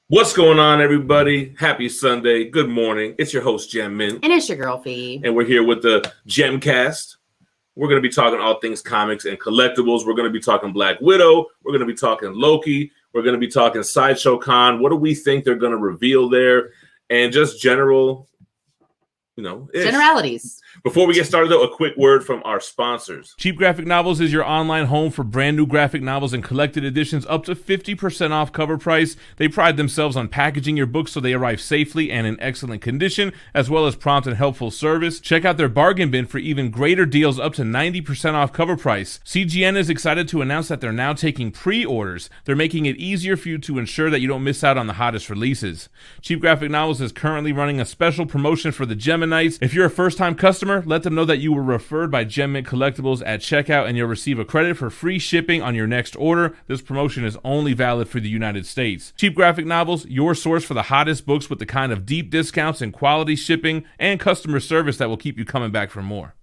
What's going on, everybody? Happy Sunday. Good morning. It's your host, Gem Mint. And it's your girl, Phie. And we're here with the GEMCast. We're going to be talking all things comics and collectibles. We're going to be talking Black Widow. We're going to be talking Loki. We're going to be talking Sideshow Con. What do we think they're going to reveal there? And just general, generalities. Before we get started, though, a quick word from our sponsors. Cheap Graphic Novels is your online home for brand new graphic novels and collected editions up to 50% off cover price. They pride themselves on packaging your books so they arrive safely and in excellent condition, as well as prompt and helpful service. Check out their bargain bin for even greater deals up to 90% off cover price. CGN is excited to announce that they're now taking pre-orders. They're making it easier for you to ensure that you don't miss out on the hottest releases. Cheap Graphic Novels is currently running a special promotion for the Geminites. If you're a first-time customer, let them know that you were referred by Gem Mint Collectibles at checkout and you'll receive a credit for free shipping on your next order. This promotion is only valid for the United States. Cheap Graphic Novels, your source for the hottest books with the kind of deep discounts and quality shipping and customer service that will keep you coming back for more.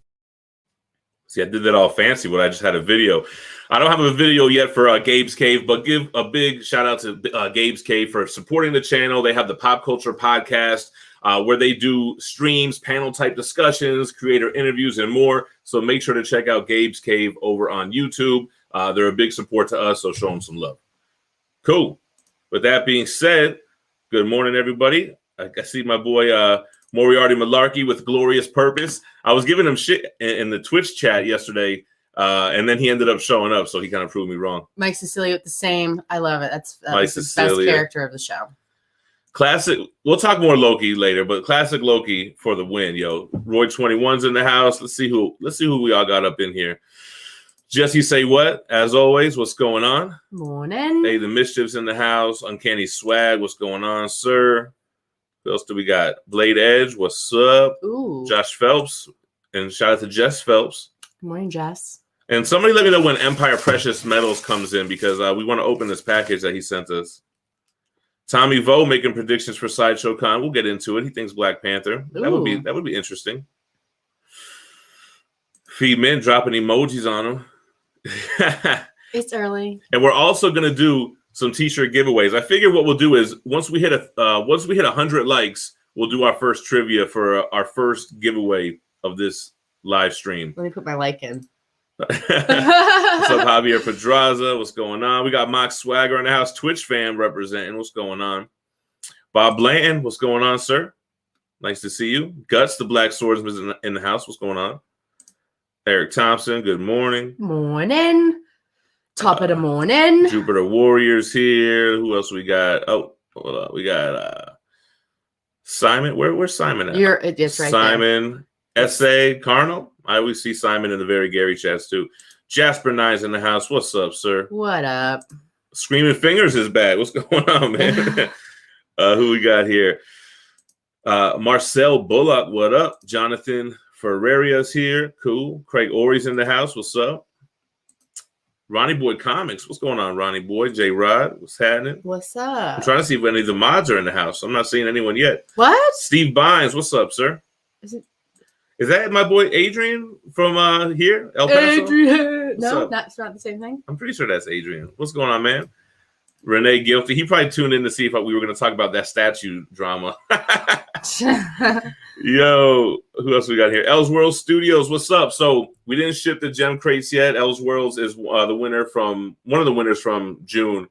See, I did that all fancy when I just had a video. I don't have a video yet for Gabe's Cave, but give a big shout out to Gabe's Cave for supporting the channel. They have the Pop Culture Podcast, where they do streams, panel type discussions, creator interviews, and more. So make sure to check out Gabe's Cave over on YouTube. They're a big support to us, so show them some love. Cool. With that being said, good morning, everybody. I see my boy Moriarty Malarkey with Glorious Purpose. I was giving him shit in the Twitch chat yesterday, and then he ended up showing up, so he kind of proved me wrong. Mike Cecilia with the same. I love it. That's the best character of the show. Classic. We'll talk more Loki later, but classic Loki for the win, yo. Roy 21's in the house. Let's see who we all got up in here. Jesse Say What, as always. What's going on? Morning. Hey, the Mischief's in the house. Uncanny Swag. What's going on, sir? Who else do we got? Blade Edge. What's up? Ooh. Josh Phelps. And shout out to Jess Phelps. Good morning, Jess. And somebody let me know when Empire Precious Metals comes in, because we want to open this package that he sent us. Tommy Vo making predictions for Sideshow Con. We'll get into it. He thinks Black Panther. That would be interesting. Phie Mint dropping emojis on him. It's early. And we're also gonna do some t-shirt giveaways. I figure what we'll do is once we hit 100 likes, we'll do our first trivia for our first giveaway of this live stream. Let me put my like in. What's up, Javier Pedraza? What's going on? We got Mock Swagger in the house. Twitch fan representing. What's going on? Bob Blanton. What's going on, sir? Nice to see you. Guts, the Black Swordsman, in the house. What's going on? Eric Thompson. Good morning. Morning. Top of the morning. Jupiter Warriors here. Who else we got? Oh, hold on. We got Simon. Where's Simon at? It's right Simon. There. S.A. Carnal. I always see Simon in the Very Gary chats too. Jasper Nine's in the house. What's up, sir? What up? Screaming Fingers is back. What's going on, man? Who we got here? Marcel Bullock. What up? Jonathan Ferreria's here. Cool. Craig Ory's in the house. What's up? Ronnie Boy Comics. What's going on, Ronnie Boy? J Rod. What's happening? What's up? I'm trying to see if any of the mods are in the house. I'm not seeing anyone yet. What? Steve Bynes. What's up, sir? Is that my boy Adrian from here? El Paso? Adrian. No, it's not the same thing. I'm pretty sure that's Adrian. What's going on, man? Renee Guilty. He probably tuned in to see if we were going to talk about that statue drama. Yo, who else we got here? Elseworlds Studios. What's up? So we didn't ship the gem crates yet. Elseworlds is one of the winners from June.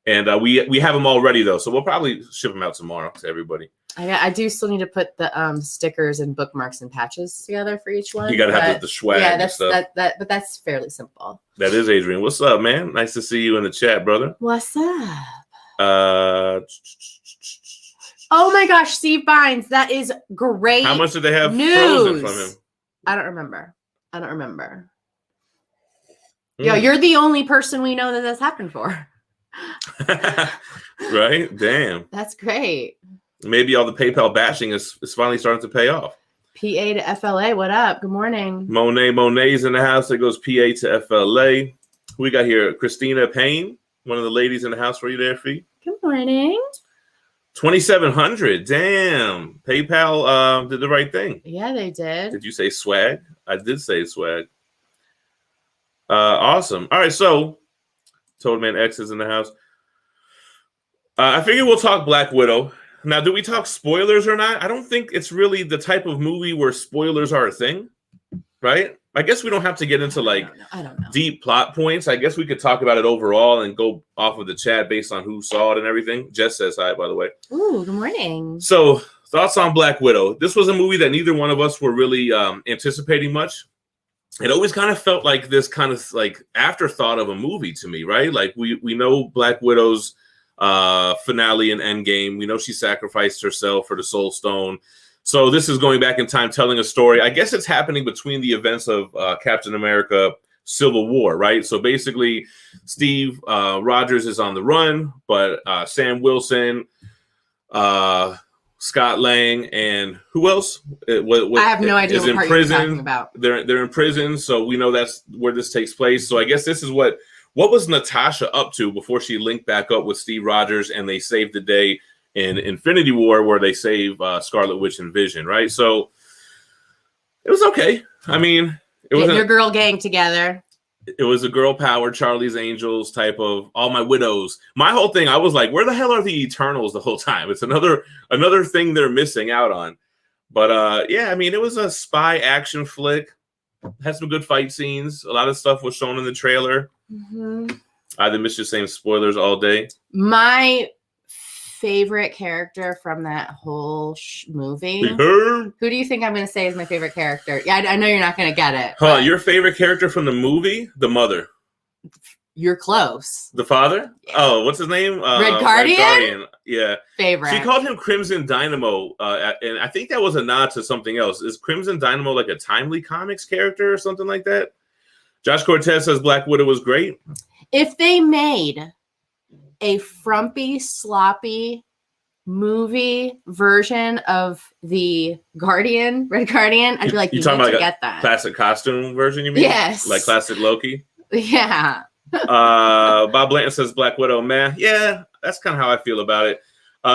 And we have them all ready, though. So we'll probably ship them out tomorrow to everybody. I do still need to put the stickers and bookmarks and patches together for each one. You got to have the swag. Yeah, but that's fairly simple. That is Adrian. What's up, man? Nice to see you in the chat, brother. What's up? Oh my gosh, Steve Bynes. That is great. How much did they have news frozen from him? I don't remember. Yo, you're the only person we know that's happened for. Right? Damn. That's great. Maybe all the PayPal bashing is finally starting to pay off. PA to FLA, what up? Good morning. Monet's in the house. There goes PA to FLA. Who we got here? Christina Payne, one of the ladies in the house. Were you there, Phie? Good morning. 2,700. Damn. PayPal did the right thing. Yeah, they did. Did you say swag? I did say swag. Awesome. All right, so Toadman X is in the house. I figure we'll talk Black Widow. Now, do we talk spoilers or not? I don't think it's really the type of movie where spoilers are a thing, right? I guess we don't have to get into like I don't know. deep plot points. I guess we could talk about it overall and go off of the chat based on who saw it and everything. Jess says hi, by the way. Ooh, good morning. So, thoughts on Black Widow. This was a movie that neither one of us were really anticipating much. It always kind of felt like this kind of like afterthought of a movie to me, right? Like we know Black Widow's finale in Endgame. We know she sacrificed herself for the Soul Stone. So this is going back in time, telling a story. I guess it's happening between the events of Captain America Civil War, right? So basically, Steve Rogers is on the run, but Sam Wilson, Scott Lang, and who else? I have no idea what part you're talking about. They're in prison, so we know that's where this takes place. So I guess this is what was Natasha up to before she linked back up with Steve Rogers and they saved the day in Infinity War, where they save Scarlet Witch and Vision, right? So it was okay. I mean, it was your girl gang together. It was a girl power, Charlie's Angels type of all my widows. My whole thing, I was like, where the hell are the Eternals the whole time? It's another thing they're missing out on. But yeah, I mean, it was a spy action flick. Had some good fight scenes. A lot of stuff was shown in the trailer. Mm-hmm. I didn't miss the same spoilers all day. My favorite character from that whole movie. Who do you think I'm going to say is my favorite character? Yeah, I know you're not going to get it. Huh, your favorite character from the movie? The mother. You're close. The father? Yeah. Oh, what's his name? Red Guardian? Red Guardian. Yeah. Favorite. She called him Crimson Dynamo, and I think that was a nod to something else. Is Crimson Dynamo like a Timely Comics character or something like that? Josh Cortez says Black Widow was great. If they made a frumpy, sloppy movie version of the Red Guardian, I'd be like, you talking about like get that classic costume version, you mean? Yes. Like classic Loki? Yeah. Bob Blanton says Black Widow, man. Yeah, that's kind of how I feel about it.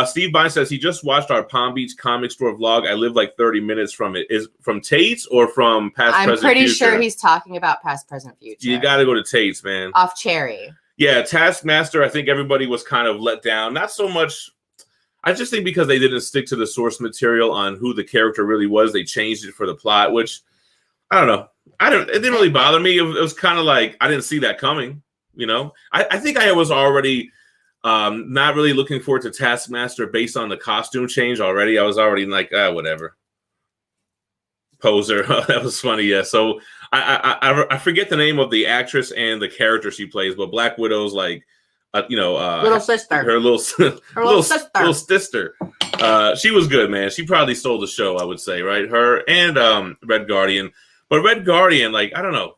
Steve Bine says he just watched our Palm Beach comic store vlog. I live like 30 minutes from it. Is from Tate's or from Past, Present, Future? I'm pretty sure he's talking about Past, Present, Future. You got to go to Tate's, man. Off Cherry. Yeah, Taskmaster, I think everybody was kind of let down. Not so much. I just think because they didn't stick to the source material on who the character really was, they changed it for the plot, which I don't know. It didn't really bother me. It was kind of like I didn't see that coming. You know, I think I was already not really looking forward to Taskmaster based on the costume change already. I was already like, whatever. Poser. That was funny. Yeah. So I forget the name of the actress and the character she plays, but Black Widow's like, little sister. Her little sister. She was good, man. She probably stole the show, I would say, right? Her and Red Guardian. But Red Guardian, like, I don't know.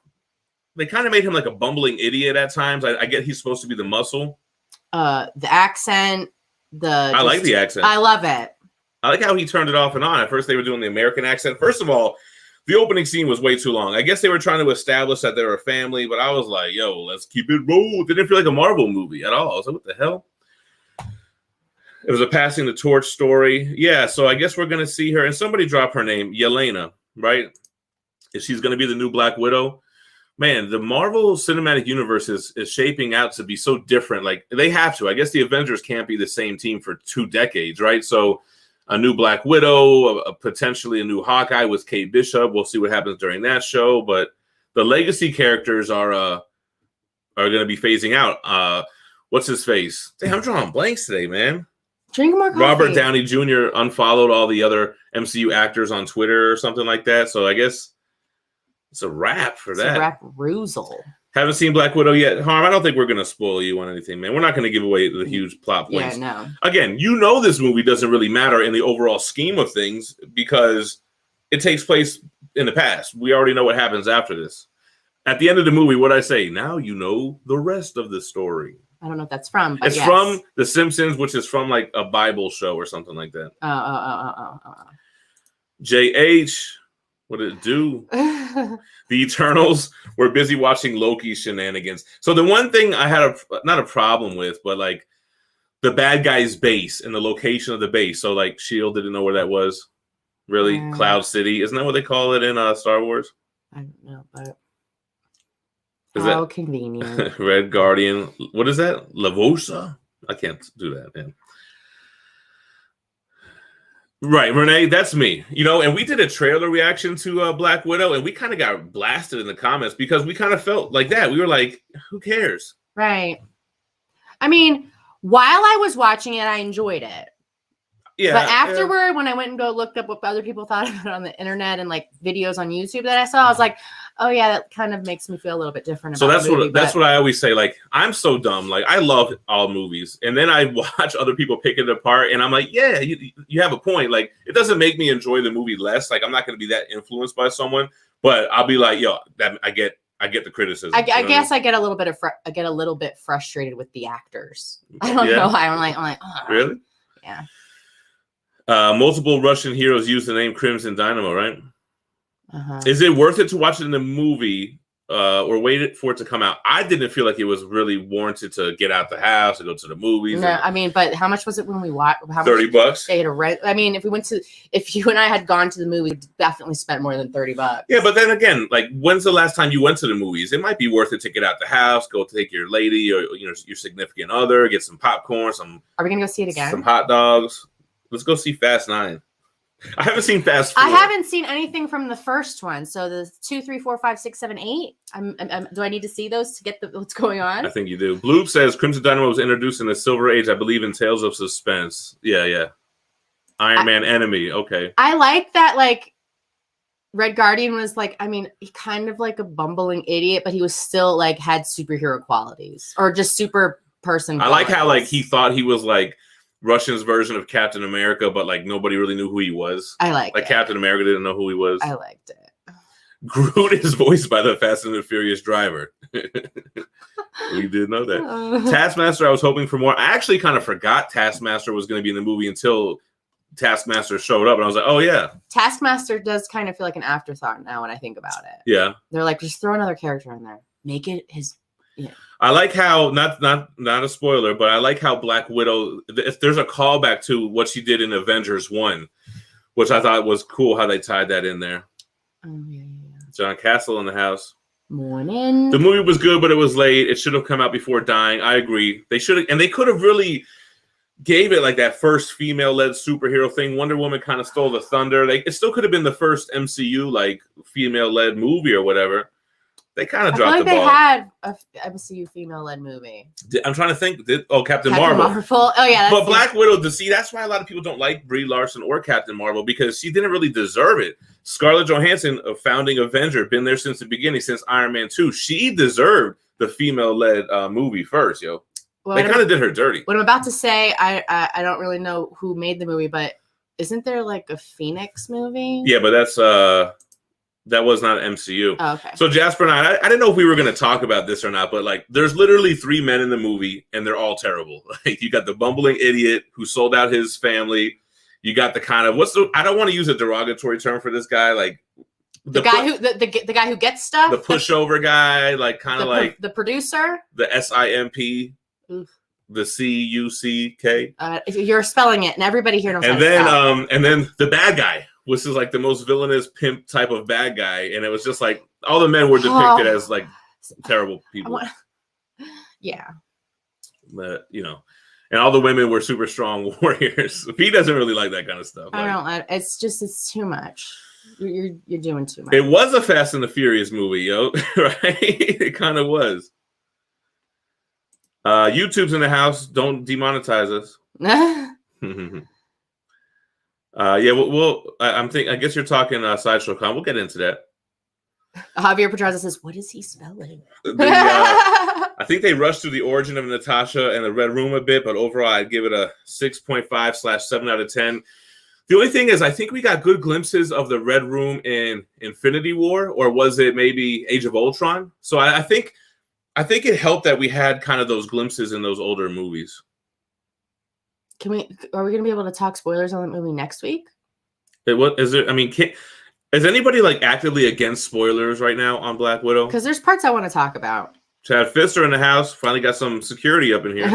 They kind of made him like a bumbling idiot at times. I get he's supposed to be the muscle. The accent. I like the accent. I love it. I like how he turned it off and on. At first, they were doing the American accent. First of all, the opening scene was way too long. I guess they were trying to establish that they were a family, but I was like, yo, let's keep it roll. It didn't feel like a Marvel movie at all. I was like, what the hell? It was a passing the torch story. Yeah, so I guess we're going to see her. And somebody drop her name, Yelena, right? If she's going to be the new Black Widow. Man, the Marvel Cinematic Universe is shaping out to be so different. Like, they have to. I guess the Avengers can't be the same team for 2 decades, right? So a new Black Widow, potentially a new Hawkeye with Kate Bishop. We'll see what happens during that show. But the legacy characters are going to be phasing out. What's his face? Damn, I'm drawing blanks today, man. Drink more coffee. Robert Downey Jr. unfollowed all the other MCU actors on Twitter or something like that. So I guess it's a wrap for that. It's a wrap roozle. Haven't seen Black Widow yet. Harm, I don't think we're going to spoil you on anything, man. We're not going to give away the huge plot points. Yeah, no. Again, this movie doesn't really matter in the overall scheme of things because it takes place in the past. We already know what happens after this. At the end of the movie, what I say, now you know the rest of the story. I don't know what that's from, but it's from The Simpsons, which is from like a Bible show or something like that. JH, what did it do? The Eternals were busy watching Loki's shenanigans. So the one thing I had not a problem with, but like the bad guy's base and the location of the base. So like S.H.I.E.L.D. didn't know where that was. Really? Cloud City. Isn't that what they call it in Star Wars? I don't know, but is how convenient. Red Guardian. What is that? Lavosa? I can't do that, man. Right, Renee, that's me. You know, and we did a trailer reaction to Black Widow, and we kind of got blasted in the comments because we kind of felt like that. We were like, who cares? Right. I mean, while I was watching it, I enjoyed it. Yeah. But afterward, when I went and looked up what other people thought about it on the internet and like videos on YouTube that I saw, I was like, oh yeah, that kind of makes me feel a little bit different. So that's what I always say. Like, I'm so dumb. Like, I love all movies, and then I watch other people pick it apart, and I'm like, yeah, you have a point. Like, it doesn't make me enjoy the movie less. Like, I'm not going to be that influenced by someone, but I'll be like, yo, I get the criticism. I guess I get a little bit frustrated with the actors. I don't know why. I'm like, oh. Really? Yeah. Multiple Russian heroes use the name Crimson Dynamo, right? Is it worth it to watch it in the movie or wait for it to come out? I didn't feel like it was really warranted to get out the house and go to the movies. No, I mean, but how much was it when we watched? $30. They had a rent. I mean, if you and I had gone to the movie, we'd definitely spent more than $30. Yeah, but then again, like, when's the last time you went to the movies? It might be worth it to get out the house, go take your lady or your significant other, get some popcorn, Are we gonna go see it again? Some hot dogs. Let's go see Fast 9. I haven't seen Fast 4. I haven't seen anything from the first one. So the 2, 3, 4, 5, 6, 7, 8. Do I need to see those to get what's going on? I think you do. Bloop says Crimson Dynamo was introduced in the Silver Age, I believe, in Tales of Suspense. Yeah. Iron Man enemy. Okay. I like that. Like, Red Guardian was like, I mean, he kind of like a bumbling idiot, but he was still like had superhero qualities or just super person. I like how like he thought he was like Russian's version of Captain America, but like nobody really knew who he was. I like Captain America didn't know who he was. I liked it. Groot is voiced by the Fast and the Furious driver. We did know that. Taskmaster, I was hoping for more. I actually kind of forgot Taskmaster was going to be in the movie until Taskmaster showed up, and I was like, oh yeah. Taskmaster does kind of feel like an afterthought now when I think about it. Yeah. They're like, just throw another character in there. Make it his. Yeah. I like how not a spoiler, but I like how Black Widow. There's a callback to what she did in Avengers 1, which I thought was cool how they tied that in there. Oh yeah. John Castle in the house. Morning. The movie was good, but it was late. It should have come out before dying. I agree. They should have, and they could have really gave it like that first female-led superhero thing. Wonder Woman kind of stole the thunder. It still could have been the first MCU like female-led movie or whatever. They kind of dropped the ball. They had a MCU female-led movie. I'm trying to think. Captain Marvel. Oh yeah. But Black Widow, that's why a lot of people don't like Brie Larson or Captain Marvel, because she didn't really deserve it. Scarlett Johansson, a founding Avenger, been there since the beginning, since Iron Man 2. She deserved the female-led movie first, yo. Well, they kind of did her dirty. What I'm about to say, I don't really know who made the movie, but isn't there like a Phoenix movie? Yeah, but that was not MCU. Oh, okay. So Jasper and I didn't know if we were going to talk about this or not, but like, there's literally 3 men in the movie, and they're all terrible. Like, you got the bumbling idiot who sold out his family. You got the kind of I don't want to use a derogatory term for this guy, like the guy who gets stuff, the pushover guy, like kind of like the producer, the SIMP, the CUCK. You're spelling it, and everybody here knows. And then the bad guy, which is like the most villainous pimp type of bad guy, and it was just like all the men were depicted as like terrible people. Yeah, but and all the women were super strong warriors. He doesn't really like that kind of stuff. I don't like. It's too much. You're doing too much. It was a Fast and the Furious movie, yo. Right? It kind of was. YouTube's in the house. Don't demonetize us. Yeah. I guess you're talking Sideshow Con. We'll get into that. Javier Pedraza says, "What is he spelling?" I think they rushed through the origin of Natasha and the Red Room a bit, but overall, I'd give it a 6.5/7 out of 10. The only thing is, I think we got good glimpses of the Red Room in Infinity War, or was it maybe Age of Ultron? So I think it helped that we had kind of those glimpses in those older movies. Are we going to be able to talk spoilers on that movie next week? Is anybody like actively against spoilers right now on Black Widow? Because there's parts I want to talk about. Chad Fister in the house. Finally got some security up in here.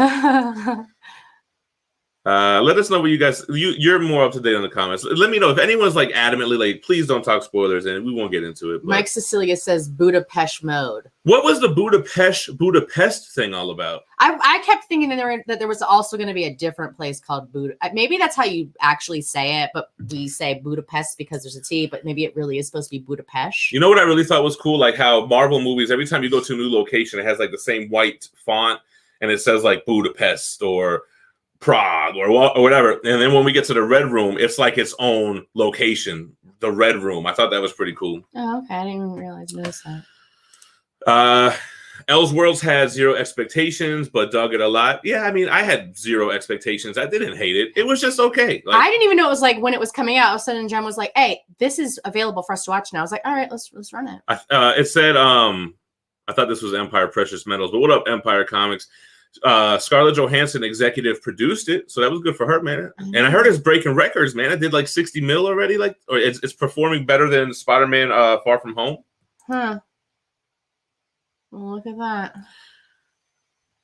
Let us know what you guys. You're more up to date on the comments. Let me know if anyone's like adamantly like, please don't talk spoilers, and we won't get into it. But Mike Cecilia says Budapest mode. What was the Budapest thing all about? I kept thinking that there was also going to be a different place called Budapest. Maybe that's how you actually say it, but we say Budapest because there's a T. But maybe it really is supposed to be Budapest. You know what I really thought was cool? Like how Marvel movies, every time you go to a new location, it has like the same white font, and it says like Budapest or Prague or whatever, and then when we get to the Red Room, it's like its own location, the Red Room. I thought that was pretty cool. Oh, okay. I didn't notice that. Elseworlds had zero expectations, but dug it a lot. Yeah, I mean, I had zero expectations. I didn't hate it. It was just okay. Like, I didn't even know it was like when it was coming out. All of a sudden, Gem was like, "Hey, this is available for us to watch now." I was like, "All right, let's run it." It said, I thought this was Empire Precious Metals, but what up, Empire Comics? Scarlett Johansson executive produced it, so that was good for her, man. And I heard it's breaking records, man. It did like 60 mil already, like, or it's performing better than Spider-Man Far From Home. Huh. Well, look at that.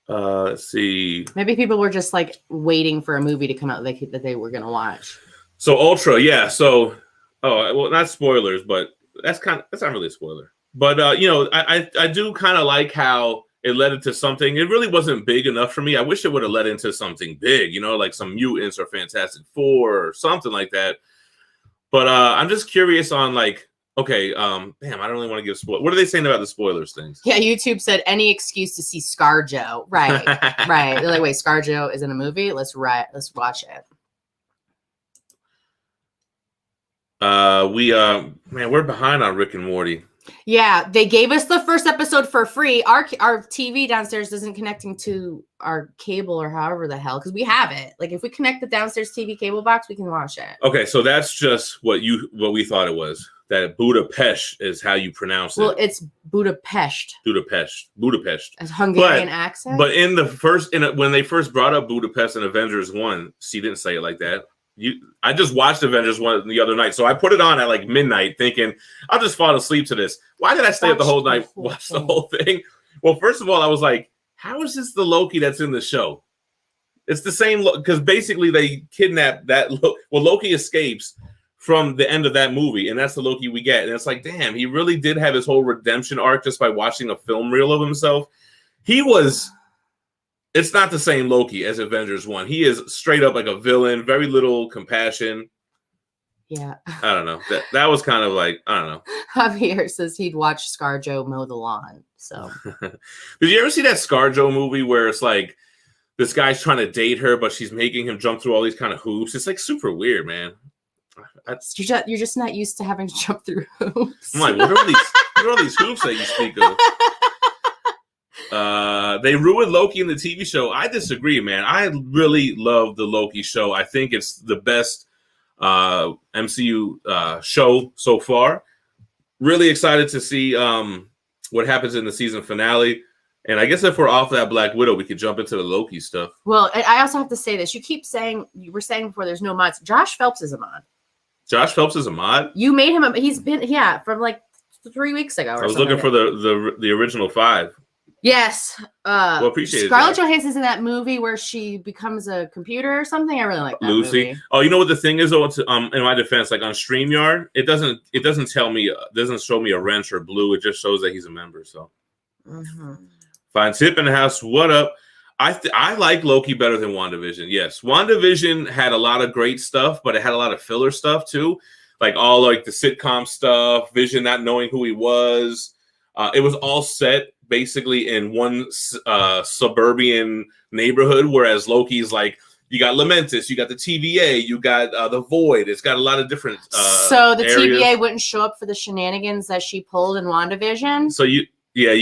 Let's see. Maybe people were just like waiting for a movie to come out that they were gonna watch. So Ultra, yeah. So, well, not spoilers, but that's not really a spoiler. But you know, I do kind of like how it led into something. It really wasn't big enough for me. I wish it would have led into something big, you know, like some mutants or Fantastic Four or something like that. But I'm just curious on like, okay, damn, I don't really want to give spoilers. What are they saying about the spoilers things? Yeah, YouTube said any excuse to see ScarJo. Right, right. They're like, wait, ScarJo is in a movie? Let's watch it. Man, we're behind on Rick and Morty. Yeah, they gave us the first episode for free. Our TV downstairs isn't connecting to our cable or however the hell, because we have it. Like if we connect the downstairs TV cable box, we can watch it. Okay, so that's just what we thought it was. That Budapest is how you pronounce it. Well, it's Budapest. Budapest. As Hungarian accent. But in the when they first brought up Budapest in Avengers 1, she didn't say it like that. I just watched Avengers 1 the other night, so I put it on at like midnight thinking I'll just fall asleep to this. Why did I stay up the whole night, watch the whole thing? Well, first of all, I was like, how is this the Loki that's in the show? It's the same, because basically they kidnapped that. Well, Loki escapes from the end of that movie, and that's the Loki we get. And it's like, damn, he really did have his whole redemption arc just by watching a film reel of himself. It's not the same Loki as Avengers 1. He is straight up like a villain, very little compassion. Yeah. I don't know. That was kind of like, I don't know. Javier says he'd watch ScarJo mow the lawn. So did you ever see that ScarJo movie where it's like this guy's trying to date her, but she's making him jump through all these kind of hoops? It's like super weird, man. You're just not used to having to jump through hoops. I'm like, what are all these hoops that you speak of? They ruined Loki in the TV show. I disagree, man. I really love the Loki show. I think it's the best MCU show so far. Really excited to see what happens in the season finale. And I guess if we're off that Black Widow, we could jump into the Loki stuff. Well, I also have to say this. You were saying before there's no mods. Josh Phelps is a mod. Josh Phelps is a mod? You made him he's been, from like 3 weeks ago. I was looking for the original 5. Yes. Well, appreciate it. Scarlett Johansson's in that movie where she becomes a computer or something. I really like that Lucy. movie. Oh, you know what the thing is though? In my defense, like on StreamYard, it doesn't show me a wrench or blue. It just shows that he's a member. So fine. Tip in the house. What up? I like Loki better than WandaVision. Yes, WandaVision had a lot of great stuff, but it had a lot of filler stuff too, like all like the sitcom stuff. Vision not knowing who he was. It was all set basically in one suburban neighborhood, whereas Loki's like, you got Lamentus, you got the TVA, you got the Void. It's got a lot of different so the areas. TVA wouldn't show up for the shenanigans that she pulled in WandaVision? So you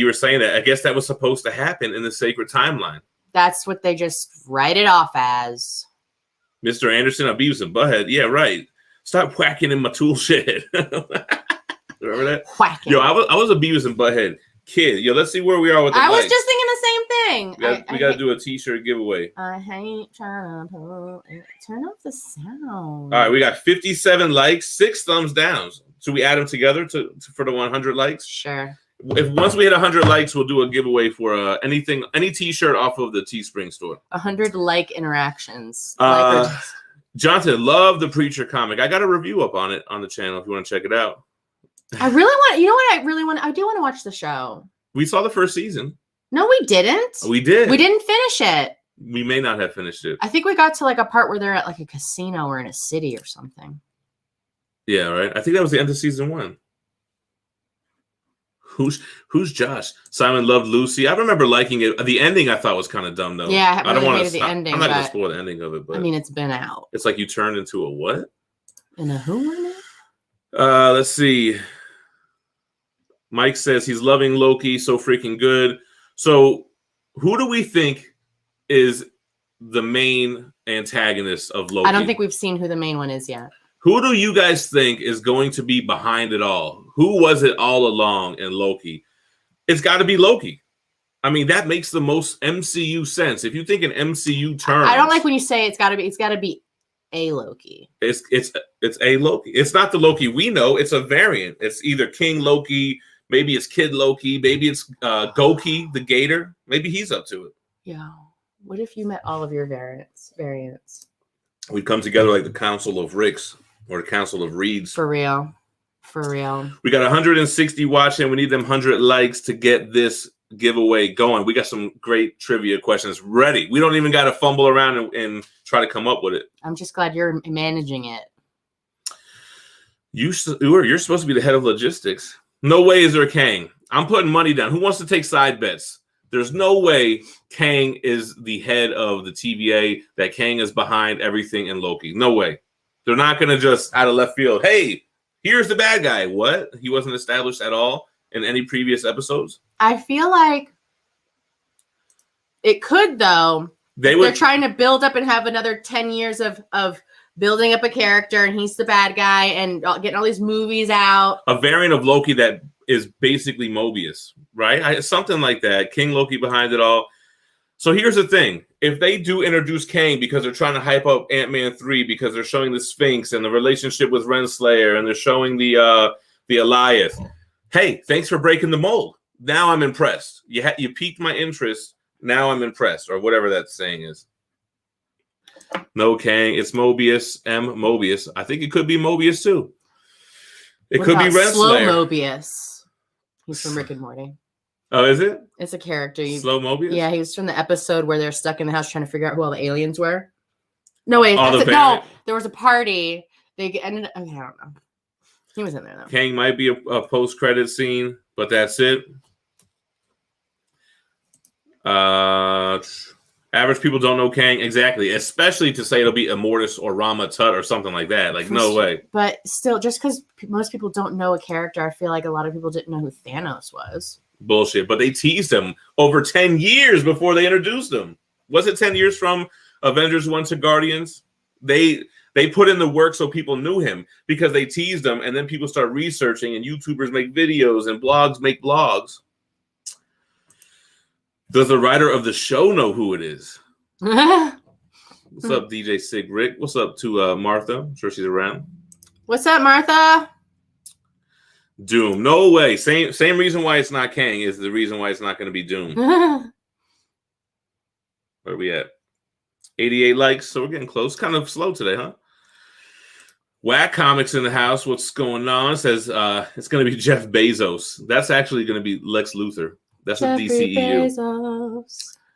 were saying that. I guess that was supposed to happen in the sacred timeline. That's what they just write it off as. Mr. Anderson on Beavis and Butthead. Yeah, right. Stop whacking in my tool shed. Remember that? Whacking. Yo, I was a Beavis and Butthead kid. Yo, let's see where we are with the I was likes. just thinking the same thing. We got to do a t-shirt giveaway. I hate trying to turn off the sound. All right, we got 57 likes, 6 thumbs down. Should we add them together for the 100 likes? Sure. If once we hit 100 likes, we'll do a giveaway for any T-shirt off of the Teespring store. 100 like interactions. Jonathan, love the Preacher comic. I got a review up on it on the channel if you want to check it out. I really want. You know what? I do want to watch the show. We saw the first season. No, we didn't. We did. We didn't finish it. We may not have finished it. I think we got to like a part where they're at like a casino or in a city or something. Yeah, right. I think that was the end of season 1. Who's Josh? Simon loved Lucy. I remember liking it. The ending I thought was kind of dumb though. Yeah, I don't want to. The ending. I'm not going to spoil the ending of it, but I mean, it's been out. It's like you turned into a what? In a who? Let's see. Mike says he's loving Loki, so freaking good. So, who do we think is the main antagonist of Loki? I don't think we've seen who the main one is yet. Who do you guys think is going to be behind it all? Who was it all along in Loki? It's got to be Loki. I mean, that makes the most MCU sense. If you think in MCU terms, I don't like when you say it's got to be. It's got to be a Loki. It's a Loki. It's not the Loki we know. It's a variant. It's either King Loki. Maybe it's Kid Loki. Maybe it's Goki the Gator. Maybe he's up to it. Yeah. What if you met all of your variants? We'd come together like the Council of Ricks or the Council of Reeds. For real. We got 160 watching. We need them 100 likes to get this giveaway going. We got some great trivia questions ready. We don't even got to fumble around and try to come up with it. I'm just glad you're managing it. You're supposed to be the head of logistics. No way is there Kang. I'm putting money down. Who wants to take side bets? There's no way Kang is the head of the TVA, that Kang is behind everything in Loki. No way. They're not going to just out of left field, hey, here's the bad guy. What? He wasn't established at all in any previous episodes? I feel like it could, though. They're trying to build up and have another 10 years of building up a character, and he's the bad guy, and getting all these movies out. A variant of Loki that is basically Mobius, right? Something like that. King Loki behind it all. So here's the thing. If they do introduce Kang because they're trying to hype up Ant-Man 3 because they're showing the Sphinx and the relationship with Renslayer and they're showing the Alioth, hey, thanks for breaking the mold. Now I'm impressed. You piqued my interest. Now I'm impressed, or whatever that saying is. No Kang. It's Mobius. Mobius. I think it could be Mobius too. It could be Renslayer. Slow Mobius. He's from Rick and Morty. Oh, is it? It's a character. Slow Mobius? Yeah, he was from the episode where they're stuck in the house trying to figure out who all the aliens were. No, wait. No, there was a party. They ended up, I don't know. He was in there, though. Kang might be a post-credit scene, but that's it. Average people don't know Kang. Exactly. Especially to say it'll be Immortus or Rama Tut or something like that. Like, no way. But still, just because most people don't know a character, I feel like a lot of people didn't know who Thanos was. Bullshit. But they teased him over 10 years before they introduced him. Was it 10 years from Avengers 1 to Guardians? They put in the work so people knew him because they teased him, and then people start researching, and YouTubers make videos, and blogs make blogs. Does the writer of the show know who it is? What's up, DJ Sig Rick? What's up to Martha? I'm sure she's around. What's up, Martha? Doom. No way. Same reason why it's not Kang is the reason why it's not going to be Doom. Where are we at? 88 likes, so we're getting close. Kind of slow today, huh? Whack Comics in the house. What's going on? It says it's going to be Jeff Bezos. That's actually going to be Lex Luthor. That's a DCEU.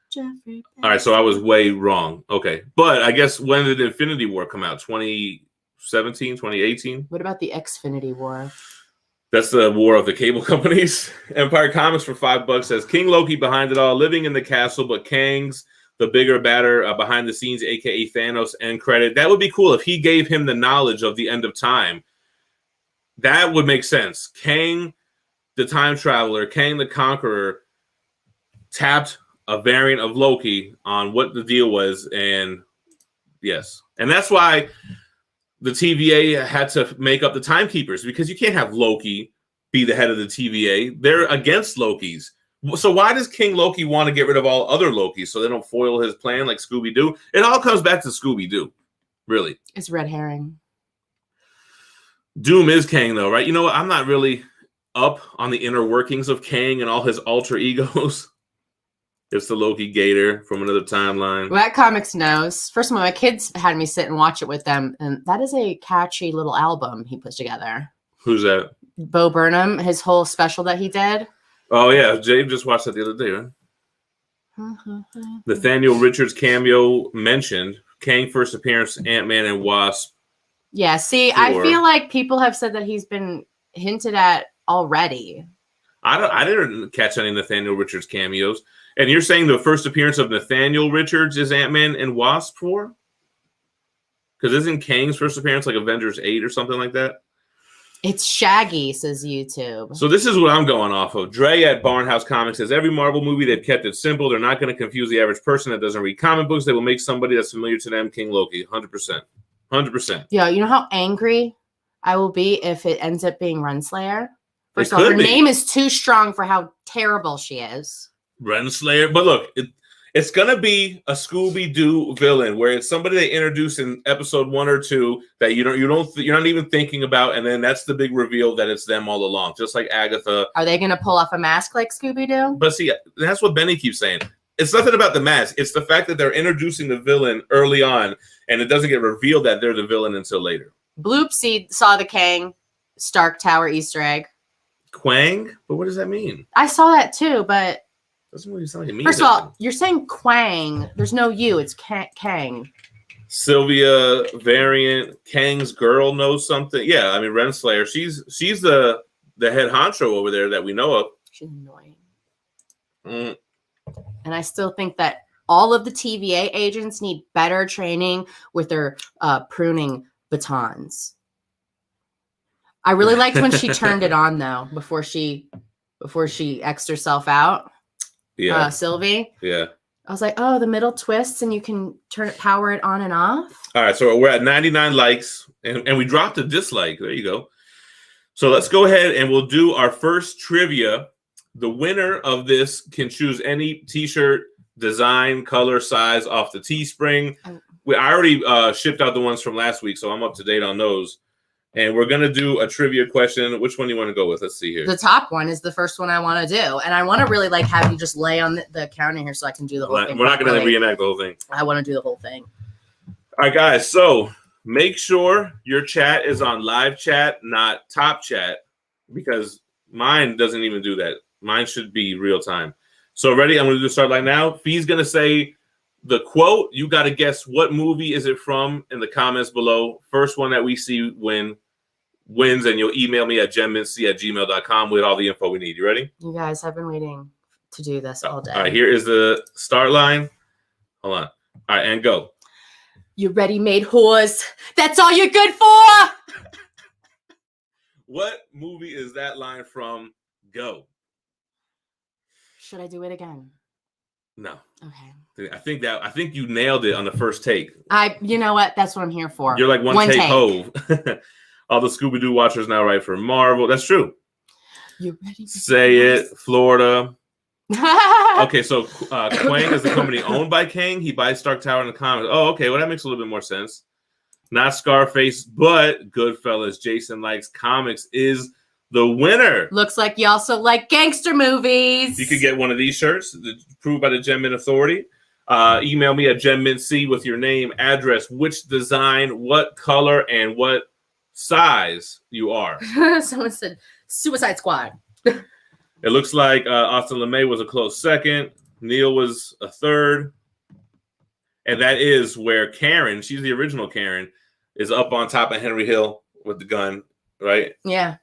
Jeffrey Bezos. All right, so I was way wrong. Okay. But I guess when did Infinity War come out? 2017, 2018? What about the Xfinity War? That's the war of the cable companies. Empire Comics for $5 says King Loki behind it all, living in the castle, but Kang's the bigger, badder behind the scenes, aka Thanos, end credit. That would be cool if he gave him the knowledge of the end of time. That would make sense. Kang, the time traveler, Kang the Conqueror, tapped a variant of Loki on what the deal was, and yes. And that's why the TVA had to make up the timekeepers, because you can't have Loki be the head of the TVA. They're against Loki's. So why does King Loki want to get rid of all other Lokis so they don't foil his plan like Scooby-Doo? It all comes back to Scooby-Doo, really. It's red herring. Doom is Kang, though, right? You know what? I'm not really up on the inner workings of Kang and all his alter egos. It's the Loki Gator from another timeline. What Comics knows. First of all, my kids had me sit and watch it with them, and that is a catchy little album he put together. Who's that? Bo Burnham, his whole special that he did. Oh, yeah. Jay just watched that the other day, right? Nathaniel Richards cameo mentioned. Kang first appearance, Ant-Man and Wasp. Yeah, see, I feel like people have said that he's been hinted at already. I didn't catch any Nathaniel Richards cameos. And you're saying the first appearance of Nathaniel Richards is Ant-Man and Wasp 4? Because isn't Kang's first appearance like Avengers 8 or something like that? It's Shaggy, says YouTube. So this is what I'm going off of. Dre at Barnhouse Comics says, every Marvel movie, they've kept it simple. They're not going to confuse the average person that doesn't read comic books. They will make somebody that's familiar to them King Loki. 100%. 100%. Yeah, you know how angry I will be if it ends up being Renslayer? First of all, her name is too strong for how terrible she is. Renslayer. But look, it's going to be a Scooby-Doo villain where it's somebody they introduce in episode 1 or 2 that you're not even thinking about, and then that's the big reveal that it's them all along, just like Agatha. Are they going to pull off a mask like Scooby-Doo? But see, that's what Benny keeps saying. It's nothing about the mask. It's the fact that they're introducing the villain early on, and it doesn't get revealed that they're the villain until later. Bloopsy saw the Kang Stark Tower Easter egg. Quang? But what does that mean? I saw that too, but doesn't really sound like it means. First of all, you're saying Quang. There's no U. It's Kang. Sylvia variant. Kang's girl knows something. Yeah, I mean Renslayer. She's the head honcho over there that we know of. She's annoying. And I still think that all of the TVA agents need better training with their pruning batons. I really liked when she turned it on though before she X'd herself out. Yeah, Sylvie. Yeah. I was like, oh, the middle twists and you can power it on and off. All right, so we're at 99 likes and we dropped a dislike. There you go. So let's go ahead and we'll do our first trivia. The winner of this can choose any t-shirt, design, color, size off the Teespring. I already shipped out the ones from last week, so I'm up to date on those. And we're going to do a trivia question. Which one do you want to go with? Let's see here. The top one is the first one I want to do. And I want to really have you just lay on the counter here so I can do the whole thing. We're not going to reenact the whole thing. I want to do the whole thing. All right, guys. So make sure your chat is on live chat, not top chat, because mine doesn't even do that. Mine should be real time. So ready? I'm going to do start line now. Phie's going to say the quote. You got to guess what movie is it from in the comments below. First one that we see wins, and you'll email me at GemMintC@gmail.com with all the info we need. You ready? You guys, I've been waiting to do this all day. All right, here is the start line. Hold on. All right, and go. You ready-made whores. That's all you're good for. What movie is that line from? Go. Should I do it again? No. Okay. I think you nailed it on the first take. You know what? That's what I'm here for. You're like one take hove. All the Scooby-Doo watchers now write for Marvel. That's true. You ready? Say it, Florida. Okay, so Quang is the company owned by Kang. He buys Stark Tower in the comics. Oh, okay. Well, that makes a little bit more sense. Not Scarface, but Goodfellas. Jason Likes Comics is the winner. Looks like you also like gangster movies. You could get one of these shirts approved by the Gem Mint Authority. Email me at GemMintC with your name, address, which design, what color, and what size you are. Someone said Suicide Squad. It looks like Austin LeMay was a close second. Neil was a third. And that is where Karen, she's the original Karen, is up on top of Henry Hill with the gun, right? Yeah.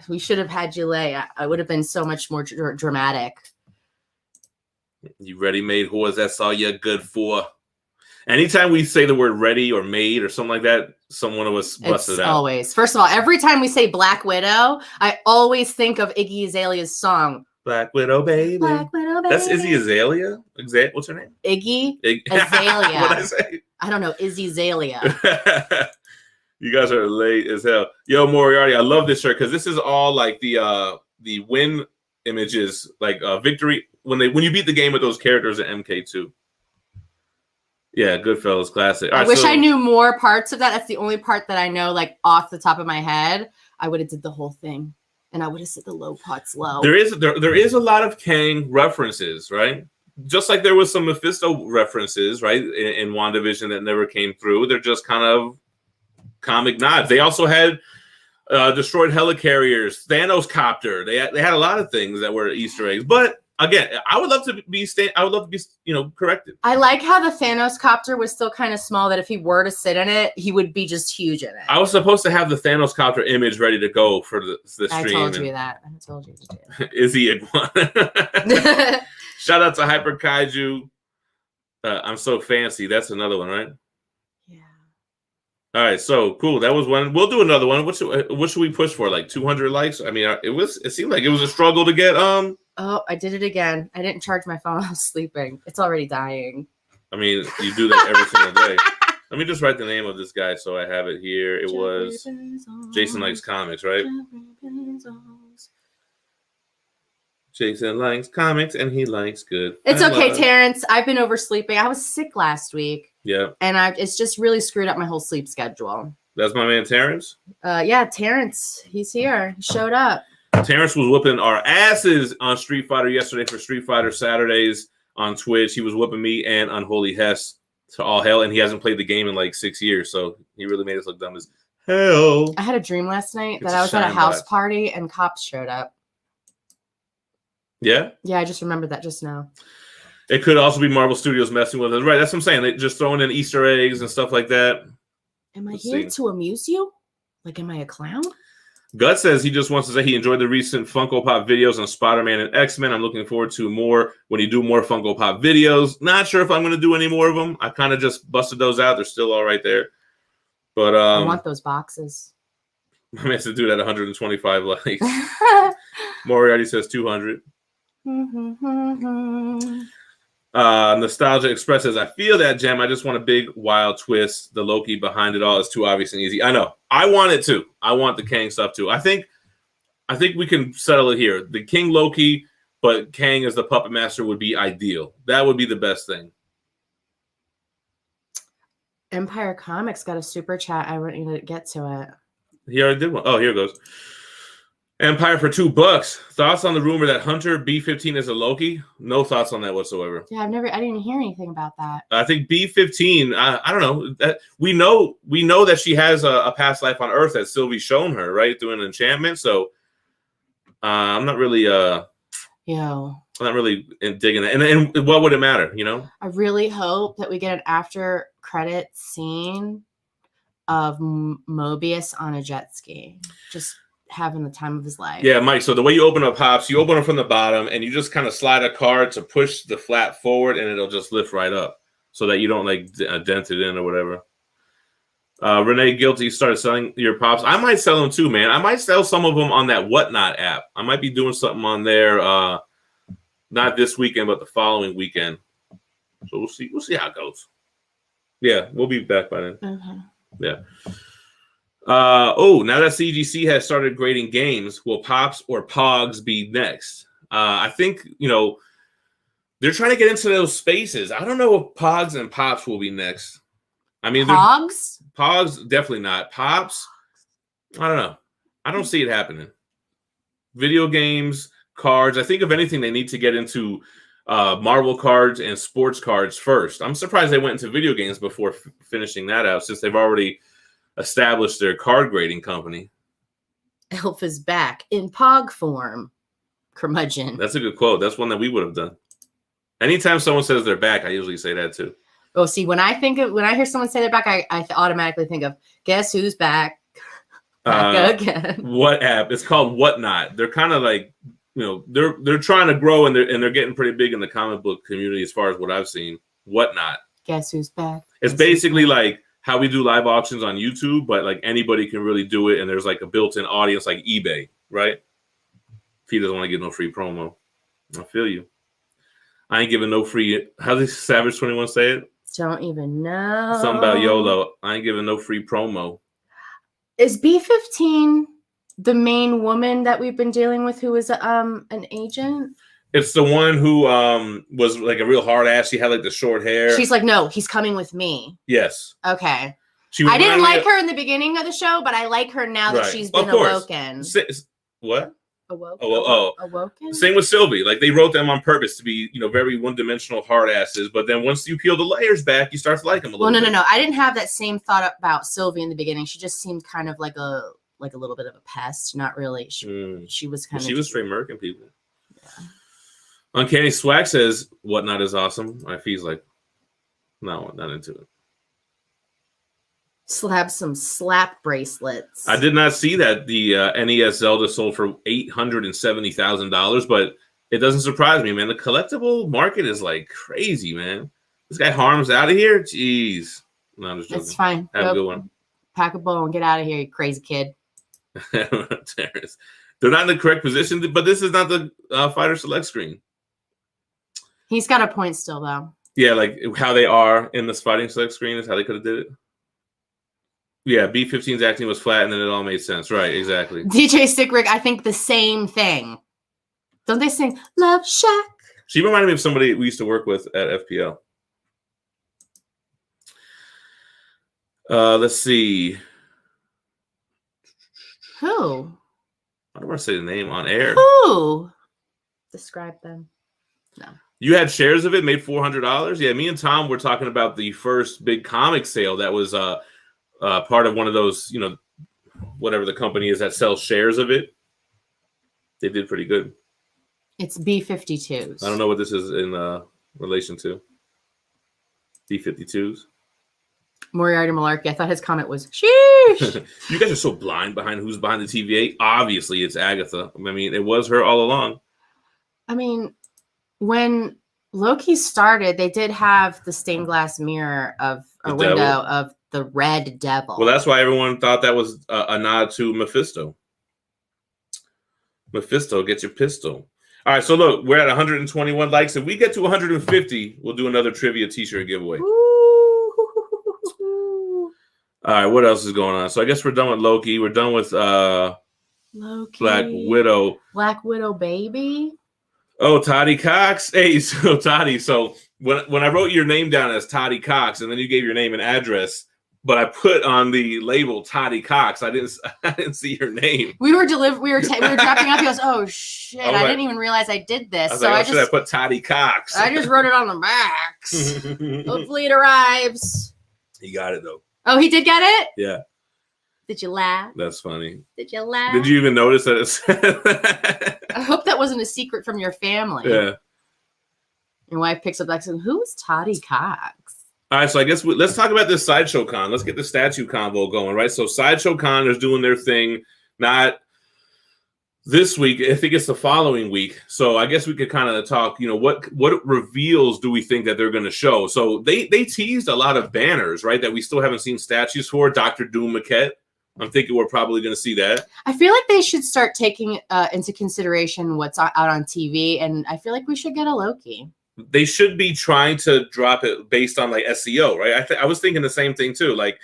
We should have had you lay. I would have been so much more dramatic. You ready-made whores, that's all you're good for. Anytime we say the word ready or made or something like that, someone of us busts it out. Always. First of all, every time we say Black Widow, I always think of Iggy Azalea's song. Black Widow, baby. Black Widow, baby. That's Izzy Azalea? What's her name? Iggy Azalea. What'd I say? I don't know. Izzy Azalea. You guys are late as hell. Yo, Moriarty, I love this shirt because this is all like the win images, like victory when you beat the game with those characters in MK2. Yeah, Goodfellas classic. I wish I knew more parts of that. That's the only part that I know, like off the top of my head. I would have did the whole thing. and I would have said the low pot's low. There is a lot of Kang references, right? Just like there was some Mephisto references, right, in WandaVision that never came through. They're just kind of comic nods. They also had destroyed helicarriers, Thanos copter. They had a lot of things that were Easter eggs. But again, I would love to be corrected. I like how the Thanos copter was still kind of small. That if he were to sit in it, he would be just huge in it. I was supposed to have the Thanos copter image ready to go for the stream. I told you that. I told you to do. Is he a Shout out to Hyper Kaiju. I'm so fancy. That's another one, right? Yeah. All right, so cool. That was one. We'll do another one. What should we push for? Like 200 likes? I mean, it seemed like it was a struggle to get. Oh, I did it again. I didn't charge my phone. I was sleeping. It's already dying. I mean, you do that every single day. Let me just write the name of this guy so I have it here. It was Jason Likes Comics, right? Jason likes comics and he likes good. It's okay, Terrence. I've been oversleeping. I was sick last week. Yeah. And it's just really screwed up my whole sleep schedule. That's my man Terrence? Yeah, Terrence. He's here. He showed up. Terrence was whooping our asses on Street Fighter yesterday for Street Fighter Saturdays on Twitch. He was whooping me and Unholy Hess to all hell, and he hasn't played the game in like 6 years, so he really made us look dumb as hell. I had a dream last night that I was at a house party and cops showed up. Yeah? Yeah, I just remembered that just now. It could also be Marvel Studios messing with us. Right, that's what I'm saying. They just throwing in Easter eggs and stuff like that. Am I here to amuse you? Like, am I a clown? Gut says he just wants to say he enjoyed the recent Funko Pop videos on Spider-Man and X-Men. I'm looking forward to more when you do more Funko Pop videos. Not sure if I'm going to do any more of them. I kind of just busted those out. They're still all right there. But I want those boxes. I meant to do that 125 likes. Moriarty says 200. Nostalgia Express says, I feel that, Gem. I just want a big, wild twist. The Loki behind it all is too obvious and easy. I know. I want it too. I want the Kang stuff too. I think we can settle it here. The King Loki, but Kang as the puppet master would be ideal. That would be the best thing. Empire Comics got a super chat. I want you to get to it. He already did one. Oh, here it goes. Empire for $2. Thoughts on the rumor that Hunter B-15 is a Loki? No thoughts on that whatsoever. Yeah, I didn't even hear anything about that. I think B-15. I don't know. We know that she has a past life on Earth that Sylvie's shown her, right, doing enchantment. So I'm not really. I'm not really digging that. And what would it matter? You know. I really hope that we get an after credit scene of Mobius on a jet ski. Just having the time of his life. Yeah, Mike. So the way you open up Pops, you open it from the bottom and you just kind of slide a card to push the flap forward and it'll just lift right up so that you don't like dent it in or whatever. Renee Guilty started selling your Pops. I might sell them too, man. I might sell some of them on that Whatnot app. I might be doing something on there, not this weekend, but the following weekend. So we'll see. We'll see how it goes. Yeah, we'll be back by then. Okay. Yeah. Now that CGC has started grading games, will Pops or Pogs be next? I think, they're trying to get into those spaces. I don't know if Pogs and Pops will be next. I mean, Pogs? Pogs, definitely not. Pops, I don't know. I don't see it happening. Video games, cards. I think, if anything, they need to get into Marvel cards and sports cards first. I'm surprised they went into video games before finishing that out, since they've already established their card grading company. Elf is back in Pog form. Curmudgeon. That's a good quote. That's one that we would have done. Anytime someone says they're back, I usually say that too. Oh, see, when I hear someone say they're back, I automatically think of guess who's back. Back again. What app? It's called Whatnot. They're kind of like, they're trying to grow and they're getting pretty big in the comic book community as far as what I've seen. Whatnot. Guess who's back? It's basically like how we do live auctions on YouTube, but like anybody can really do it, and there's like a built-in audience like eBay, right? If he doesn't want to get no free promo. I feel you. I ain't giving no free. How does Savage 21 say it? Don't even know. Something about YOLO. I ain't giving no free promo. Is B-15 the main woman that we've been dealing with who is an agent? It's the one who was like a real hard ass. She had like the short hair. She's like, no, he's coming with me. Yes. Okay. I didn't like her in the beginning of the show, but I like her now that she's been awoken. What? Awoken. Same with Sylvie. Like they wrote them on purpose to be, very one-dimensional hard asses. But then once you peel the layers back, you start to like them a little bit. No. I didn't have that same thought about Sylvie in the beginning. She just seemed kind of like a little bit of a pest. Not really. She was kind of. She was straight murking people. Yeah. Uncanny Swag says Whatnot is awesome. My Phie's like, no, not into it. Slap some slap bracelets. I did not see that the NES Zelda sold for $870,000, but it doesn't surprise me, man. The collectible market is like crazy, man. This guy Harm's out of here. Jeez, no, I'm just joking. It's fine. Have a good one. Pack a bow and get out of here, you crazy kid. They're not in the correct position, but this is not the Fighter Select screen. He's got a point still, though. Yeah, like how they are in this Fighting Select screen is how they could have did it. Yeah, B15's acting was flat, and then it all made sense. Right, exactly. DJ Stickrick, I think the same thing. Don't they sing Love Shack? She reminded me of somebody we used to work with at FPL. Let's see. Who? I don't want to say the name on air. Who? Describe them. No. You had shares of it, made $400. Yeah, me and Tom were talking about the first big comic sale that was part of one of those, whatever the company is that sells shares of it. They did pretty good. It's B-52s. I don't know what this is in relation to. B-52s. Moriarty Malarkey. I thought his comment was, sheesh. You guys are so blind behind who's behind the TVA. Obviously, it's Agatha. I mean, it was her all along. I mean, when Loki started, they did have the stained glass mirror of a window of the Red Devil. Well, that's why everyone thought that was a nod to Mephisto. Mephisto, get your pistol. All right, so look, we're at 121 likes. If we get to 150, we'll do another trivia t-shirt giveaway. Ooh. All right, what else is going on? So I guess we're done with Loki. We're done with Loki. Black Widow. Black Widow baby. Oh, Toddy Cox. Hey, so Toddy. So when I wrote your name down as Toddy Cox, and then you gave your name and address, but I put on the label Toddy Cox. I didn't see your name. We were dropping off. He goes, "Oh shit! I didn't even realize I did this." I put Toddy Cox. I just wrote it on the backs. Hopefully it arrives. He got it though. Oh, he did get it? Yeah. Did you laugh? That's funny. Did you laugh? Did you even notice that it said that? I hope that wasn't a secret from your family. Yeah. Your wife picks up like, who is Toddy Cox? All right, so I guess let's talk about this Sideshow Con. Let's get the statue convo going, right? So Sideshow Con is doing their thing, not this week. I think it's the following week. So I guess we could kind of talk, what reveals do we think that they're going to show? So they teased a lot of banners, right, that we still haven't seen statues for. Dr. Doom maquette. I'm thinking we're probably going to see that. I feel like they should start taking into consideration what's out on TV, and I feel like we should get a Loki. They should be trying to drop it based on like SEO, right? I was thinking the same thing too, like